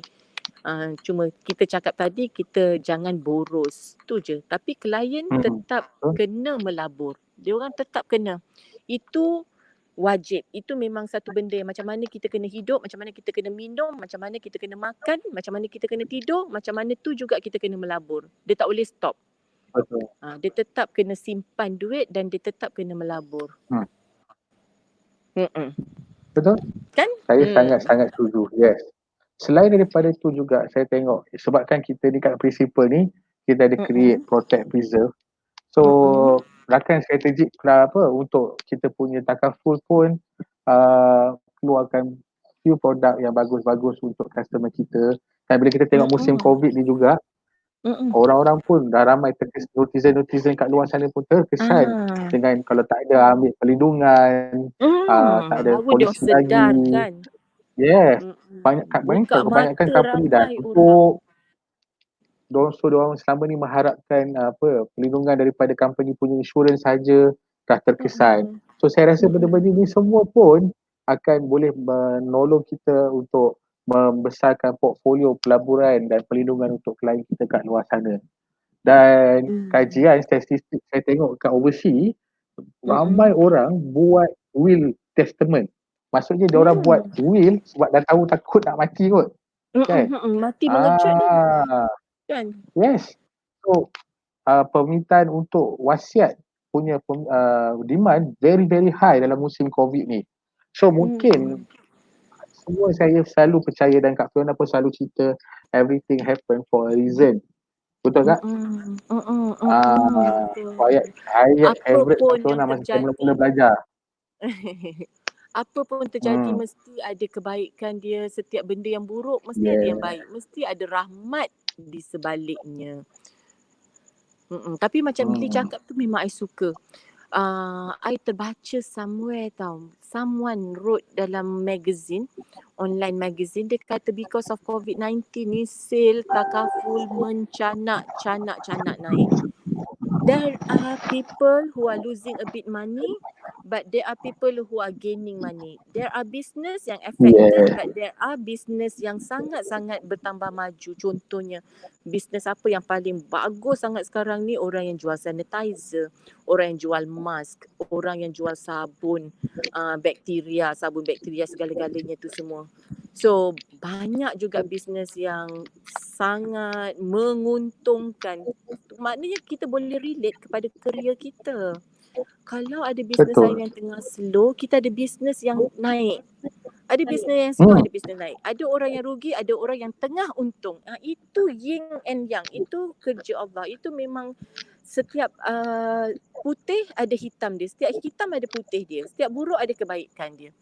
Speaker 3: Cuma kita cakap tadi kita jangan boros. Tu je. Tapi klien tetap kena melabur. Dia orang tetap kena. Itu wajib. Itu memang satu benda yang macam mana kita kena hidup, macam mana kita kena minum, macam mana kita kena makan, macam mana kita kena tidur, macam mana tu juga kita kena melabur. Dia tak boleh stop.
Speaker 2: Betul.
Speaker 3: Dia tetap kena simpan duit dan dia tetap kena melabur.
Speaker 2: Betul?
Speaker 3: Kan?
Speaker 2: Saya sangat-sangat setuju. Yes. Selain daripada itu juga saya tengok sebabkan kita di kat prinsipal ni kita ada create, protect, preserve. So rakan strategik untuk kita punya takaful pun keluarkan few produk yang bagus-bagus untuk customer kita. Dan bila kita tengok musim COVID ni juga orang-orang pun dah ramai netizen kat luar sana pun terkesan dengan kalau tak ada ambil perlindungan, tak ada
Speaker 3: baru dia
Speaker 2: polisi
Speaker 3: sedar
Speaker 2: lagi.
Speaker 3: kan.
Speaker 2: Yes. Kebanyakan company dah tutup. Diorang selama ni mengharapkan perlindungan daripada company punya insurans saja dah terkesan. So saya rasa benda-benda ni semua pun akan boleh menolong kita untuk membesarkan portfolio pelaburan dan perlindungan untuk klien kita kat luar sana. Dan kajian statistik saya tengok kat overseas, ramai orang buat will testament. Maksudnya diorang buat will sebab dah tahu takut nak mati kot. Kan?
Speaker 3: Mati mengejut ni. Kan?
Speaker 2: Yes. So permintaan untuk wasiat punya demand very very high dalam musim COVID ni. So mungkin semua saya selalu percaya dan Kak Fiona pun selalu cerita everything happen for a reason. Betul tak? Ayat favorite Kak Fiona masa saya mula-mula belajar.
Speaker 3: Apa pun terjadi
Speaker 2: Hmm.
Speaker 3: mesti ada kebaikan dia. Setiap benda yang buruk mesti ada yang
Speaker 2: Yeah.
Speaker 3: baik. Mesti ada rahmat di sebaliknya. Tapi macam Billy
Speaker 2: Hmm.
Speaker 3: cakap tu memang I suka. I terbaca somewhere tau. Someone wrote dalam magazine, online magazine, dia kata because of COVID-19 ni sale takaful mencanak-canak naik. There are people who are losing a bit money, but there are people who are gaining money. There are business yang affected,
Speaker 2: Yeah.
Speaker 3: but there are business yang sangat-sangat bertambah maju. Contohnya, business apa yang paling bagus sangat sekarang ni? Orang yang jual sanitizer, orang yang jual mask, orang yang jual sabun sabun bakteria segala-galanya tu semua. So, banyak juga business yang sangat menguntungkan. Maknanya kita boleh relate kepada kerja kita. Kalau ada bisnes lain
Speaker 2: Betul.
Speaker 3: yang tengah slow, kita ada bisnes yang naik. Ada bisnes yang slow, ada bisnes naik. Ada orang yang rugi, ada orang yang tengah untung. Itu yin and yang. Itu kerja Allah. Itu memang setiap putih ada hitam dia. Setiap hitam ada putih dia. Setiap buruk ada kebaikan dia.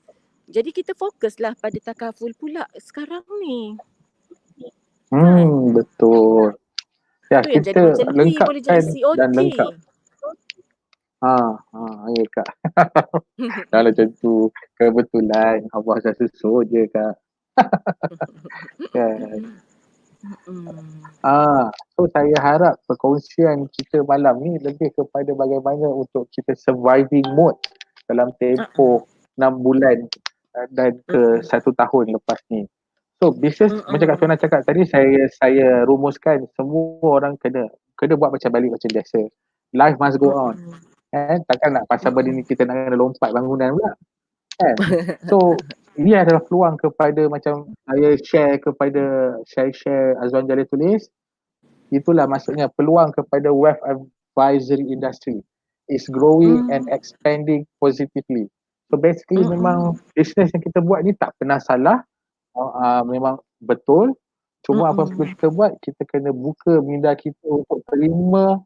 Speaker 3: Jadi kita fokuslah pada takaful pula sekarang ni. Kan?
Speaker 2: Betul. Ya,
Speaker 3: Tu yang jadi
Speaker 2: kita
Speaker 3: macam ni boleh jadi
Speaker 2: lengkapkan dan
Speaker 3: COT.
Speaker 2: lengkap. Ya Kak. Kalau macam tu, kebetulan Allah dah susun je Kak. Kan? So saya harap perkongsian kita malam ni lebih kepada bagaimana untuk kita surviving mode dalam tempoh 6 bulan dan ke 1 tahun lepas ni. So bisnes macam Kak Fiona cakap tadi, saya rumuskan semua orang kena buat macam balik macam biasa. Life must go on. Takkan nak pasal benda ni kita nak kena lompat bangunan pula. Kan? So ini adalah peluang kepada macam saya share Azwan Jalil tulis. Itulah maksudnya peluang kepada wealth advisory industry is growing and expanding positively. So basically memang business yang kita buat ni tak pernah salah. Memang betul. Cuma apa perlu kita buat, kita kena buka minda kita untuk terima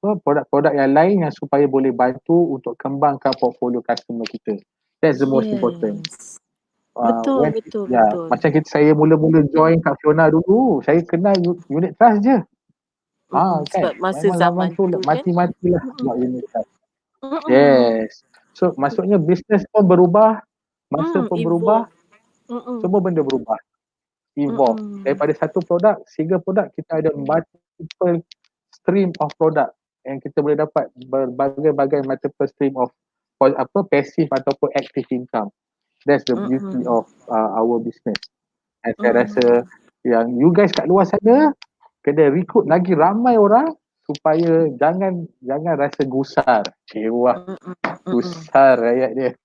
Speaker 2: produk-produk yang lain yang supaya boleh bantu untuk kembangkan portfolio customer kita. That's the most important.
Speaker 3: Betul.
Speaker 2: Macam saya mula-mula join Kak Fiona dulu, saya kenal unit trust je. Kan?
Speaker 3: Sebab masa
Speaker 2: Memang
Speaker 3: zaman
Speaker 2: tu
Speaker 3: tu kan.
Speaker 2: mati-matilah buat unit trust. Yes. So maksudnya business pun berubah, masa pun berubah, semua benda berubah. Evolve. Daripada satu produk, single produk, kita ada multiple stream of product yang kita boleh dapat berbagai-bagai multiple stream of passive ataupun active income. That's the beauty of our business. And saya rasa yang you guys kat luar sana kena recruit lagi ramai orang supaya jangan rasa gusar. Gusar rakyat dia.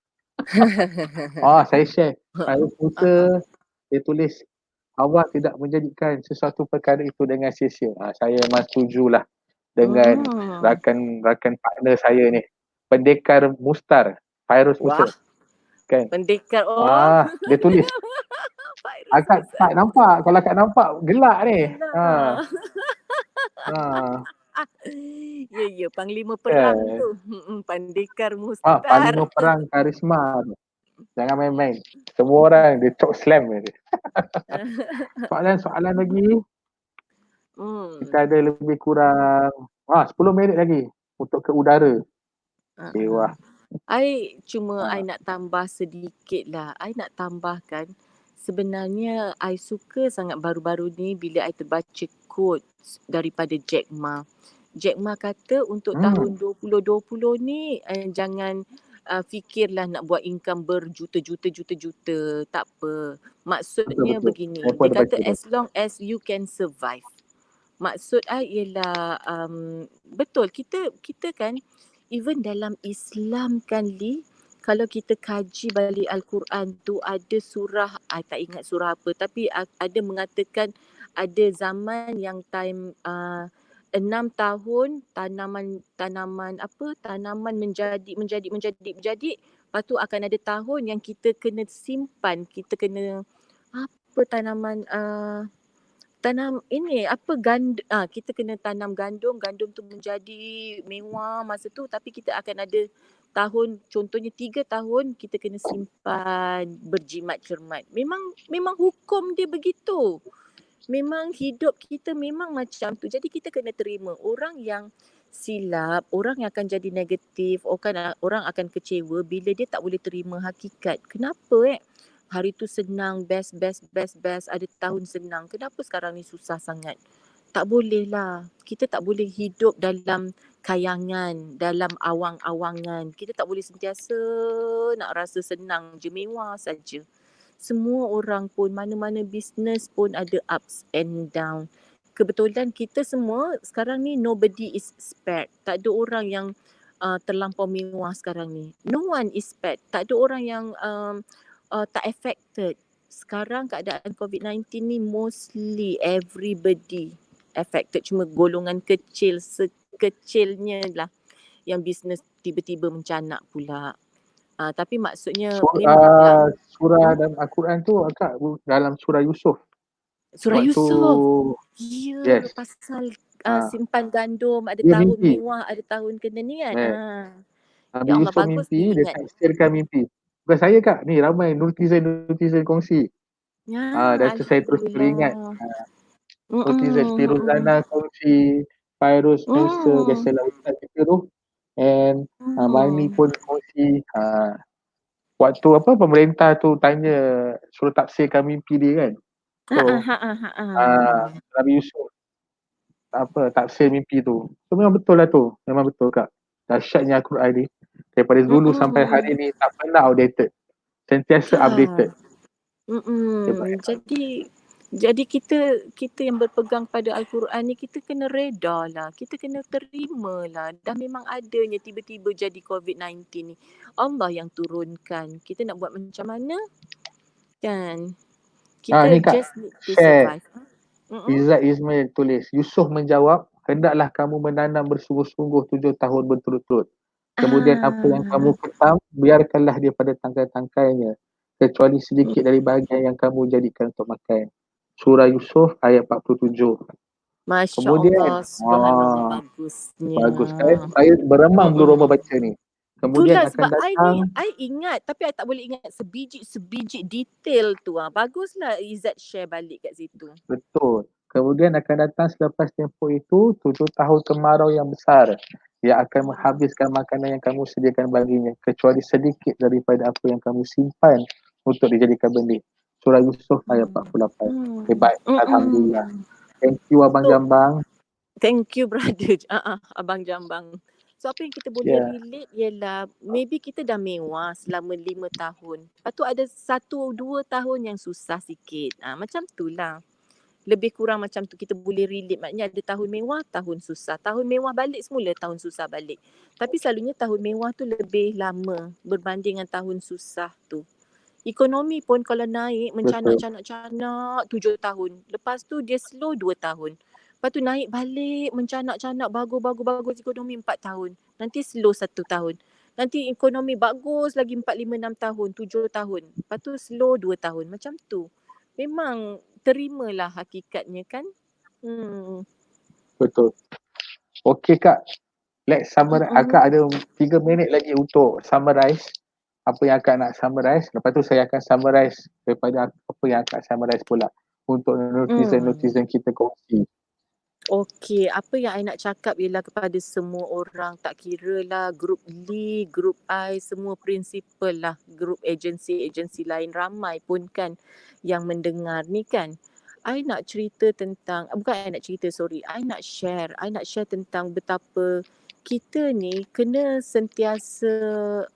Speaker 2: Saya share. Saya putra dia tulis Allah tidak menjadikan sesuatu perkara itu dengan sia-sia. Saya memang setujulah dengan rakan partner saya ni. Pendekar Mustar, Fairuz Musa. Kan?
Speaker 3: Pendekar
Speaker 2: Dia tulis. Akak tak nampak. Kalau akak nampak gelak ni.
Speaker 3: Ya, Panglima Perang tu. Pendekar Mustar.
Speaker 2: Panglima Perang karisma tu. Jangan main-main. Semua orang dia cok slam je. Soalan lagi. Kita ada lebih kurang 10 minit lagi untuk ke udara.
Speaker 3: I nak tambah sedikit lah. I nak tambahkan sebenarnya I suka sangat baru-baru ni bila I terbaca quotes daripada Jack Ma. Jack Ma kata untuk tahun 2020 ni jangan fikirlah nak buat income berjuta-juta. Tak apa. Maksudnya
Speaker 2: Betul.
Speaker 3: begini. Dia kata as long as you can survive. Maksud I ialah betul kita kan even dalam Islam kan kalau kita kaji balik Al-Quran tu ada surah, I tak ingat surah apa, tapi ada mengatakan ada zaman yang time 6 tahun tanaman menjadi, lepas tu akan ada tahun yang kita kena simpan, kita kena kita kena tanam gandum tu menjadi mewah masa tu, tapi kita akan ada tahun, contohnya 3 tahun kita kena simpan berjimat cermat. Memang hukum dia begitu. Memang hidup kita memang macam tu. Jadi kita kena terima orang yang silap, orang yang akan jadi negatif, orang akan kecewa bila dia tak boleh terima hakikat. Kenapa hari tu senang, best, ada tahun senang. Kenapa sekarang ni susah sangat? Tak boleh lah. Kita tak boleh hidup dalam kayangan, dalam awang-awangan. Kita tak boleh sentiasa nak rasa senang je, mewah saja. Semua orang pun, mana-mana bisnes pun ada ups and down. Kebetulan kita semua sekarang ni nobody is spared. Tak ada orang yang terlampau mewah sekarang ni. No one is spared. Tak ada orang yang tak affected. Sekarang keadaan COVID-19 ni mostly everybody affected. Cuma golongan kecil, sekecilnya lah yang bisnes tiba-tiba mencanak pula. Tapi maksudnya memanglah
Speaker 2: Surah dalam Al-Quran tu akak dalam surah Yusuf.
Speaker 3: Surah
Speaker 2: Waktu
Speaker 3: Yusuf. Ya,
Speaker 2: yes.
Speaker 3: pasal
Speaker 2: Ah.
Speaker 3: simpan gandum, ada
Speaker 2: Dia
Speaker 3: tahun
Speaker 2: mimpi.
Speaker 3: mewah, ada tahun kena ni kan.
Speaker 2: Yes. Nabi
Speaker 3: Ya Allah,
Speaker 2: Yusuf
Speaker 3: bagus
Speaker 2: mimpi, dia
Speaker 3: diingat.
Speaker 2: tafsirkan mimpi. Bukan saya kak, ni ramai netizen kongsi. Dan tu saya terus teringat. Netizen Firuzana kongsi, Fairuz Spencer, biasalah Ustaz kita tu. And Mani pun kongsi. Waktu pemerintah tu tanya suruh tafsirkan mimpi dia kan. So Nabi Yusuf tafsir mimpi tu. So memang betul lah tu. Memang betul kak. Dahsyatnya Al-Quran ni. Daripada dulu sampai hari ni tak pernah outdated. Sentiasa updated.
Speaker 3: Jadi kita yang berpegang pada Al-Quran ni, kita kena reda lah. Kita kena terima lah. Dah memang adanya tiba-tiba jadi COVID-19 ni. Allah yang turunkan. Kita nak buat macam mana? Kan? Kita
Speaker 2: Ni Kak,
Speaker 3: just need to survive.
Speaker 2: Izzat Ismail tulis, Yusuf menjawab, hendaklah kamu menanam bersungguh-sungguh 7 tahun berturut-turut. Kemudian apa yang kamu ketam, biarkanlah dia pada tangkai-tangkainya. Kecuali sedikit dari bahagian yang kamu jadikan untuk makan. Surah Yusuf ayat 47.
Speaker 3: Masya
Speaker 2: Kemudian,
Speaker 3: Allah, subhanallah, bagusnya.
Speaker 2: Bagus. Saya beremang belum Roma baca ni. Kemudian
Speaker 3: itulah
Speaker 2: akan
Speaker 3: sebab
Speaker 2: datang.
Speaker 3: I ingat tapi I tak boleh ingat sebiji detail tu. Baguslah Izzat share balik kat situ.
Speaker 2: Betul. Kemudian akan datang selepas tempoh itu 7 tahun kemarau yang besar. Ia akan menghabiskan makanan yang kamu sediakan baginya kecuali sedikit daripada apa yang kamu simpan untuk dijadikan benih. Surah Yusuf ayat 48. Baik. Alhamdulillah. Thank you Abang Jambang.
Speaker 3: Thank you brother. Abang Jambang. So apa yang kita boleh relate ialah maybe kita dah mewah selama 5 tahun. Lepas tu ada 1-2 tahun yang susah sikit. Macam tu lah. Lebih kurang macam tu kita boleh relate. Maknanya ada tahun mewah, tahun susah. Tahun mewah balik semula, tahun susah balik. Tapi selalunya tahun mewah tu lebih lama berbanding dengan tahun susah tu. Ekonomi pun kalau naik mencanak-canak 7 tahun. Lepas tu dia slow 2 tahun. Lepas tu naik balik mencanak-canak bagus ekonomi 4 tahun. Nanti slow 1 tahun. Nanti ekonomi bagus lagi 4, 5, 6 tahun, 7 tahun. Lepas tu slow 2 tahun. Macam tu. Memang terimalah hakikatnya kan.
Speaker 2: Betul. Okey Kak. Let's summarize. Akak ada 3 minit lagi untuk summarize apa yang akak nak summarize. Lepas tu saya akan summarize daripada apa yang akak summarize pula untuk netizen kita kongsi.
Speaker 3: Okey, apa yang I nak cakap ialah kepada semua orang, tak kira lah grup Lee, grup I, semua prinsipal lah, grup agensi lain ramai pun kan yang mendengar ni kan. I nak cerita tentang, I nak share tentang betapa kita ni kena sentiasa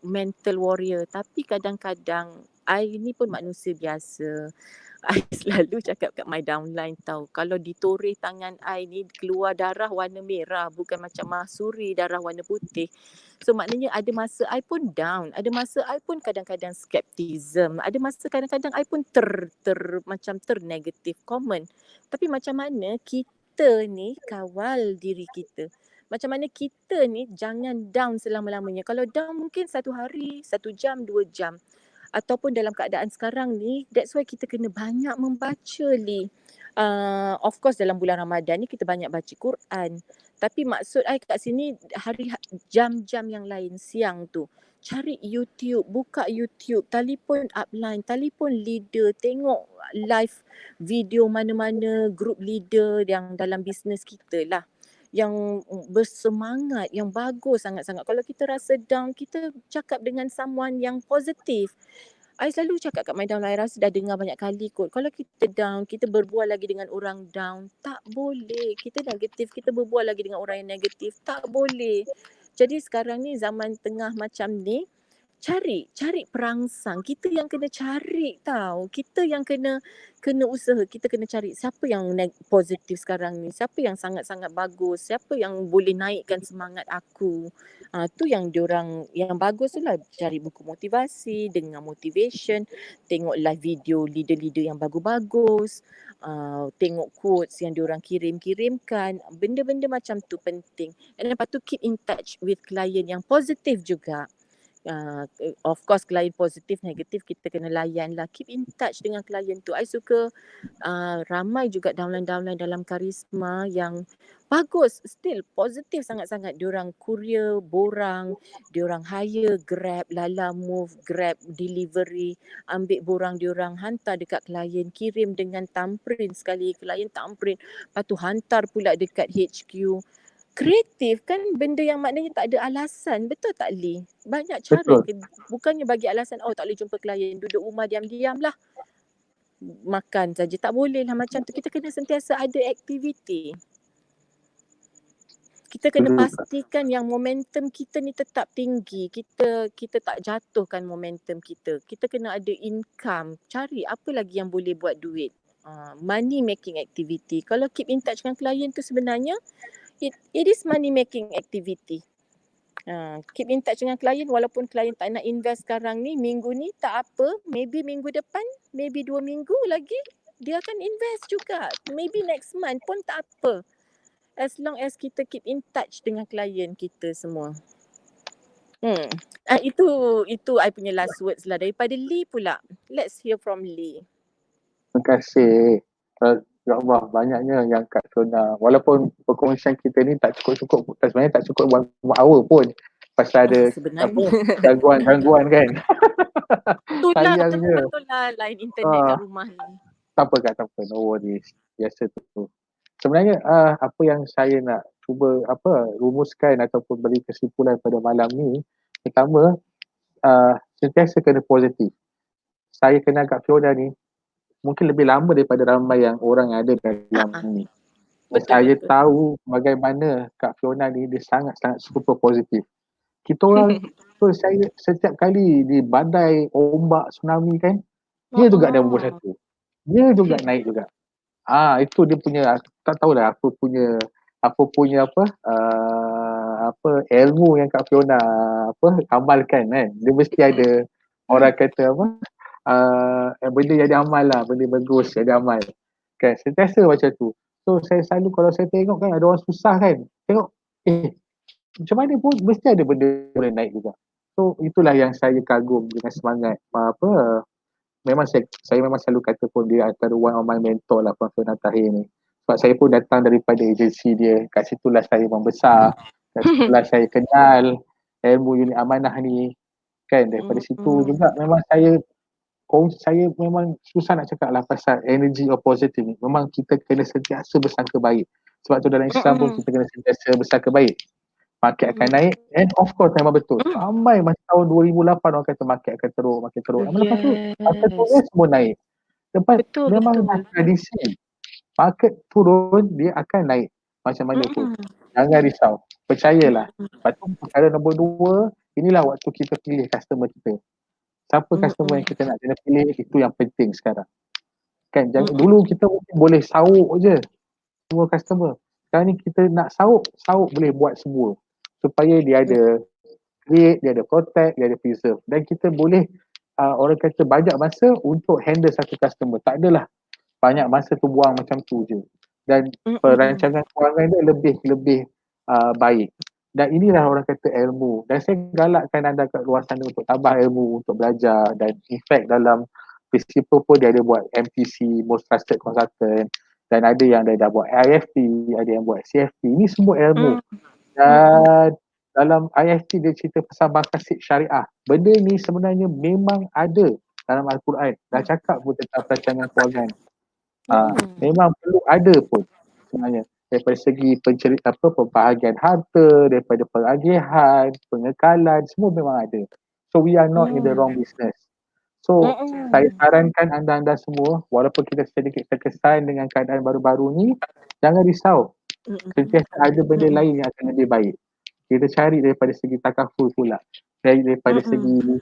Speaker 3: mental warrior. Tapi kadang-kadang I ni pun manusia biasa. I selalu cakap kat my downline tau, kalau ditoreh tangan I ni keluar darah warna merah, bukan macam mahsuri darah warna putih. So maknanya ada masa I pun down, ada masa I pun kadang-kadang skeptism, ada masa kadang-kadang I pun macam negative comment. Tapi macam mana kita ni kawal diri kita. Macam mana kita ni jangan down selama-lamanya. Kalau down mungkin 1 hari, 1 jam, 2 jam. Ataupun dalam keadaan sekarang ni, that's why kita kena banyak membaca Li. Of course dalam bulan Ramadan ni kita banyak baca Quran. Tapi maksud I kat sini jam-jam yang lain siang tu, cari YouTube, buka YouTube, telefon upline, telefon leader, tengok live video mana-mana group leader yang dalam bisnes kita lah, yang bersemangat, yang bagus sangat-sangat. Kalau kita rasa down, kita cakap dengan someone yang positif. I selalu cakap kat my downline, I rasa dah dengar banyak kali kot. Kalau kita down, kita berbual lagi dengan orang down, tak boleh. Kita negatif, kita berbual lagi dengan orang yang negatif, tak boleh. Jadi sekarang ni zaman tengah macam ni, cari perangsang. Kita yang kena cari tau. Kita yang kena usaha. Kita kena cari siapa yang positif sekarang ni. Siapa yang sangat-sangat bagus. Siapa yang boleh naikkan semangat aku. Tu yang diorang, yang bagus tu lah. Cari buku motivasi, dengar motivation, tengok live video leader-leader yang bagus-bagus. Tengok quotes yang diorang kirimkan. Benda-benda macam tu penting. And lepas tu keep in touch with klien yang positif juga. Of course klien positif, negatif kita kena layan lah. Keep in touch dengan klien tu. I suka ramai juga downline-downline dalam Karisma yang bagus, still positif sangat-sangat. Diorang courier, borang, diorang hire Grab, Lala Move, Grab delivery, ambil borang diorang, hantar dekat klien, kirim dengan thumbprint sekali, klien thumbprint, lepas tu hantar pula dekat HQ. Kreatif kan, benda yang maknanya tak ada alasan. Betul tak Lee? Banyak cara.
Speaker 2: Betul.
Speaker 3: Bukannya bagi alasan, tak boleh jumpa klien, duduk rumah diam-diam lah, makan saja. Tak boleh lah macam tu. Kita kena sentiasa ada aktiviti. Kita kena pastikan yang momentum kita ni tetap tinggi. Kita tak jatuhkan momentum kita. Kita kena ada income. Cari apa lagi yang boleh buat duit. Money making activity. Kalau keep in touch dengan klien tu sebenarnya it is money making activity. Keep in touch dengan klien walaupun klien tak nak invest sekarang ni, minggu ni tak apa, maybe minggu depan, maybe 2 minggu lagi dia akan invest juga. Maybe next month pun tak apa. As long as kita keep in touch dengan klien kita semua. Itu I punya last words lah daripada Lee pula. Let's hear from Lee.
Speaker 2: Terima kasih. Ya Allah, banyaknya yang Kak Fiona. Walaupun perkongsian kita ni tak cukup-cukup, sebenarnya tak cukup 1 hour pun. Pasal ada gangguan kan. Sayangnya.
Speaker 3: Betul lah line internet kat rumah ni.
Speaker 2: Tak apa, no worries. Biasa tu. Sebenarnya apa yang saya nak cuba rumuskan ataupun beri kesimpulan pada malam ni, pertama, sentiasa kena positif. Saya kenal Kak Fiona ni mungkin lebih lama daripada ramai yang orang yang ada dalam ni. Saya tahu bagaimana Kak Fiona ni dia sangat-sangat super positif. Kita orang saya setiap kali di badai, ombak, tsunami kan, dia juga ada nombor 1. Dia juga naik juga. Itu dia punya, tak tahulah apa punya ilmu yang Kak Fiona amalkan kan. Dia mesti ada orang kata benda jadi amal lah, benda bagus jadi amal kan, sentiasa macam tu. So saya selalu kalau saya tengok kan ada orang susah kan, tengok macam mana pun mesti ada benda boleh naik juga. So itulah yang saya kagum dengan semangat memang saya memang selalu kata pun dia antara one of my mentor lah Puan Fiona Tahir ni. Sebab saya pun datang daripada agensi dia, kat situlah saya membesar, kat situlah saya kenal ilmu unit amanah ni kan. Daripada situ juga memang saya memang susah nak cakap lah pasal energy of positive ni. Memang kita kena sentiasa bersangka baik. Sebab tu dalam Islam pun kita kena sentiasa bersangka baik. Market akan naik, and of course memang betul. Ramai macam tahun 2008 orang kata market akan teruk. Lepas tu market turun semua naik. Lepas memang dah tradisi. Market turun dia akan naik macam mana pun. Jangan risau. Percayalah. Lepas tu perkara nombor 2, inilah waktu kita pilih customer kita. Siapa customer yang kita nak kena pilih, itu yang penting sekarang. Kan, dulu kita boleh sauk je semua customer. Sekarang ni kita nak sauk boleh buat semua. Supaya dia ada create, dia ada protect, dia ada preserve. Dan kita boleh orang kata banyak masa untuk handle satu customer. Tak adalah banyak masa tu buang macam tu je. Dan perancangan kewangan dia lebih baik. Dan inilah orang kata ilmu. Dan saya galakkan anda kat luar sana untuk tambah ilmu, untuk belajar. Dan in fact dalam prinsipal pun dia ada buat MTC, Most Trusted Consultant. dan ada yang dah buat IFT, ada yang buat CFT. Ini semua ilmu.
Speaker 3: Mm.
Speaker 2: Dan dalam IFT dia cerita pasal maqasid syariah. Benda ni sebenarnya memang ada dalam Al-Quran. Dah cakap pun tentang perancangan kewangan. Memang perlu ada pun sebenarnya. Daripada segi pembahagian harta, daripada pengagihan, pengekalan, semua memang ada. So we are not in the wrong business. So saya sarankan anda-anda semua, walaupun kita sedikit terkesan dengan keadaan baru-baru ni, jangan risau. Sentiasa ada benda lain yang akan lebih baik. Kita cari daripada segi takaful pula. Daripada segi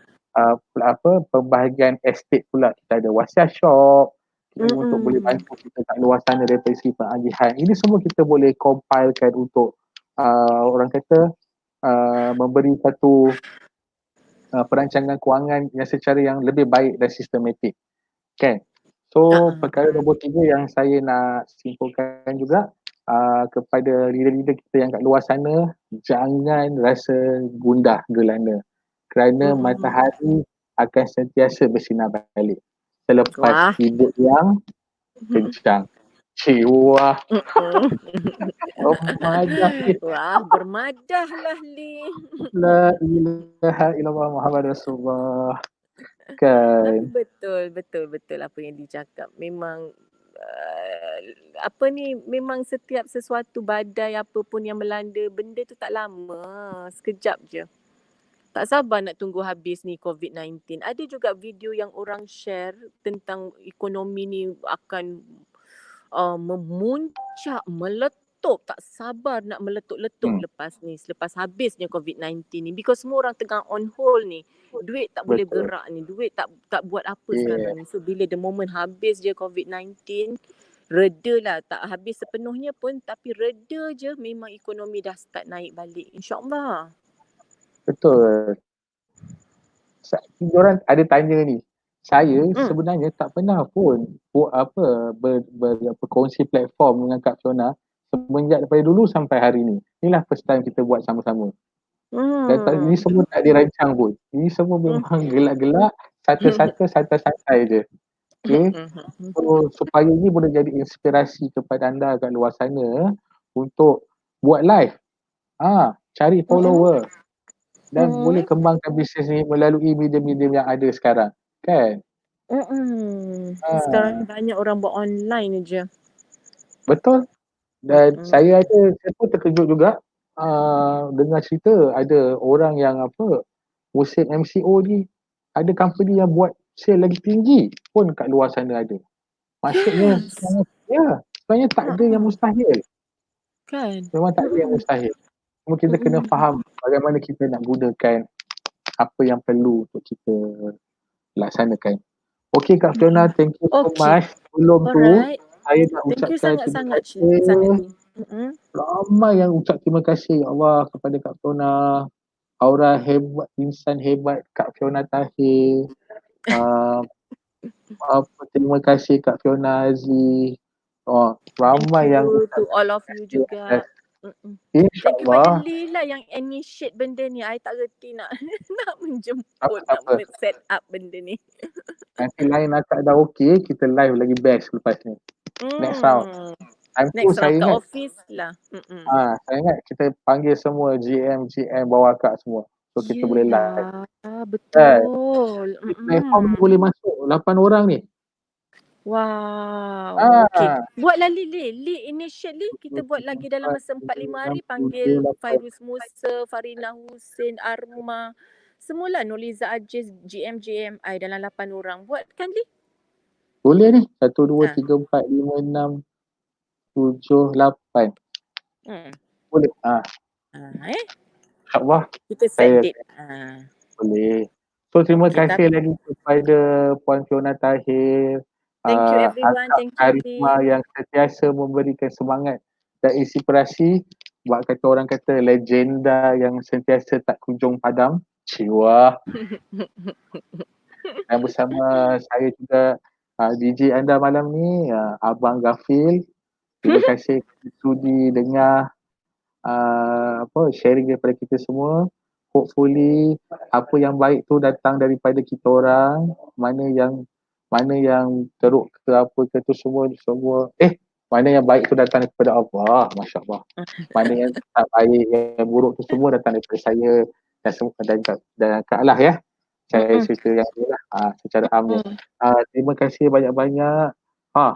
Speaker 2: pembahagian estate pula. Kita ada wasiat shop untuk boleh bantu kita kat luar sana daripada segi pengagihan. Ini semua kita boleh compilekan untuk orang kata memberi satu perancangan kewangan yang secara yang lebih baik dan sistematik. Kan? So perkara nombor 3 yang saya nak simpulkan juga kepada leader-leader kita yang kat luar sana, jangan rasa gundah gelana kerana matahari akan sentiasa bersinar balik selepas hidup yang kencang. Wah, bermadah ni.
Speaker 3: Wah, bermadahlah Li.
Speaker 2: La ilaha illallah Muhammad Rasulullah.
Speaker 3: Tapi
Speaker 2: Kan?
Speaker 3: betul apa yang dicakap. Memang memang setiap sesuatu badai apa pun yang melanda, benda tu tak lama, sekejap je. Tak sabar nak tunggu habis ni COVID-19. Ada juga video yang orang share tentang ekonomi ni akan memuncak, meletup. Tak sabar nak meletup-letup selepas habisnya COVID-19 ni. Because semua orang tengah on hold ni. Duit tak boleh gerak ni. Duit tak buat apa sekarang ni. So bila the moment habis je COVID-19, reda lah. Tak habis sepenuhnya pun, tapi reda je, memang ekonomi dah start naik balik. InsyaAllah.
Speaker 2: Betul. Diorang ada tanya ni. Saya sebenarnya tak pernah pun berkongsi platform dengan Kak Fiona semenjak daripada dulu sampai hari ni. Inilah first time kita buat sama-sama. Dan ini semua tak dirancang pun. Ini semua memang gelak-gelak, satu-satu, santai-santai je. Okay. So, supaya ini boleh jadi inspirasi kepada anda kat luar sana untuk buat live. Cari follower. Dan boleh kembangkan bisnes ni melalui medium-medium yang ada sekarang. Kan?
Speaker 3: Sekarang banyak orang buat online je.
Speaker 2: Betul. Dan saya pun terkejut juga dengar cerita ada orang yang musim MCO ni ada company yang buat sale lagi tinggi pun kat luar sana ada. Maksudnya sebenarnya tak ada yang mustahil.
Speaker 3: Kan?
Speaker 2: Memang tak ada yang mustahil. Cuma kita kena faham bagaimana kita nak gunakan apa yang perlu untuk kita laksanakan. Okay Kak Fiona, thank you so much. Sebelum tu, saya nak ucapkan terima kasih. Ramai yang ucap terima kasih ya Allah kepada Kak Fiona. Aura hebat, insan hebat Kak Fiona Tahir. Terima kasih Kak Fiona Aziz. Ramai yang
Speaker 3: ucap to all of you juga. Thank you pada Lee lah yang initiate benda ni. I tak reti nak menjemput, nak set up benda ni.
Speaker 2: Nanti lain akak dah okey, kita live lagi best lepas ni. Next round.
Speaker 3: Next round kat office lah.
Speaker 2: Saya ingat kita panggil semua GM bawa akak semua. So kita boleh live.
Speaker 3: Betul.
Speaker 2: Platform ni boleh masuk 8 orang ni.
Speaker 3: Wow. Okay. Buatlah Li initially kita buat lagi dalam masa 4-5 hari, panggil Fairuz Musa, Farina Hussein, Arma. Semualah Noliza Aziz, GM-I dalam 8 orang. Buat kan Li?
Speaker 2: Boleh ni. 1, 2, 3, 4, 5, 6, 7, 8. Boleh. InsyaAllah.
Speaker 3: Kita set date.
Speaker 2: Boleh. So terima kasih lagi kepada Puan Fiona Tahir.
Speaker 3: Thank you everyone. Thank you
Speaker 2: Karisma yang sentiasa memberikan semangat dan inspirasi. Buat kata orang kata legenda yang sentiasa tak kunjung padam. Ciwah. Dan bersama saya juga DJ anda malam ni, Abang Gafil. Terima kasih sudi dengar sharing daripada kita semua. Hopefully apa yang baik tu datang daripada kita orang, mana yang teruk ke apa ke tu semua Mana yang baik tu datang daripada Allah, Masya Allah. Mana yang tak baik, yang buruk tu semua datang daripada saya dan semua dan Kak Allah ya. Saya cerita yang ni lah, secara amnya. Terima kasih banyak-banyak.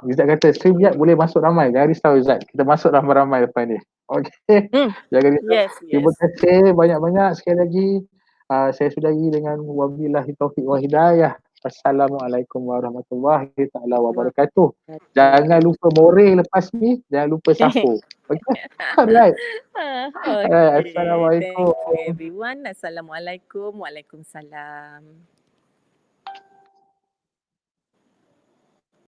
Speaker 2: Izzat kata, StreamYard boleh masuk ramai. Jangan risau Izzat, kita masuk ramai-ramai lepas ni. Okey, jangan risau.
Speaker 3: Yes,
Speaker 2: Terima
Speaker 3: yes.
Speaker 2: kasih banyak-banyak sekali lagi. Saya sudahi dengan wabillahi taufiq wa hidayah. Assalamualaikum warahmatullahi taala wabarakatuh. Jangan lupa more lepas ni, jangan lupa sahur. Okey. Alright.
Speaker 3: Okay.
Speaker 2: Assalamualaikum.
Speaker 3: Thank you everyone. Assalamualaikum. Waalaikumsalam.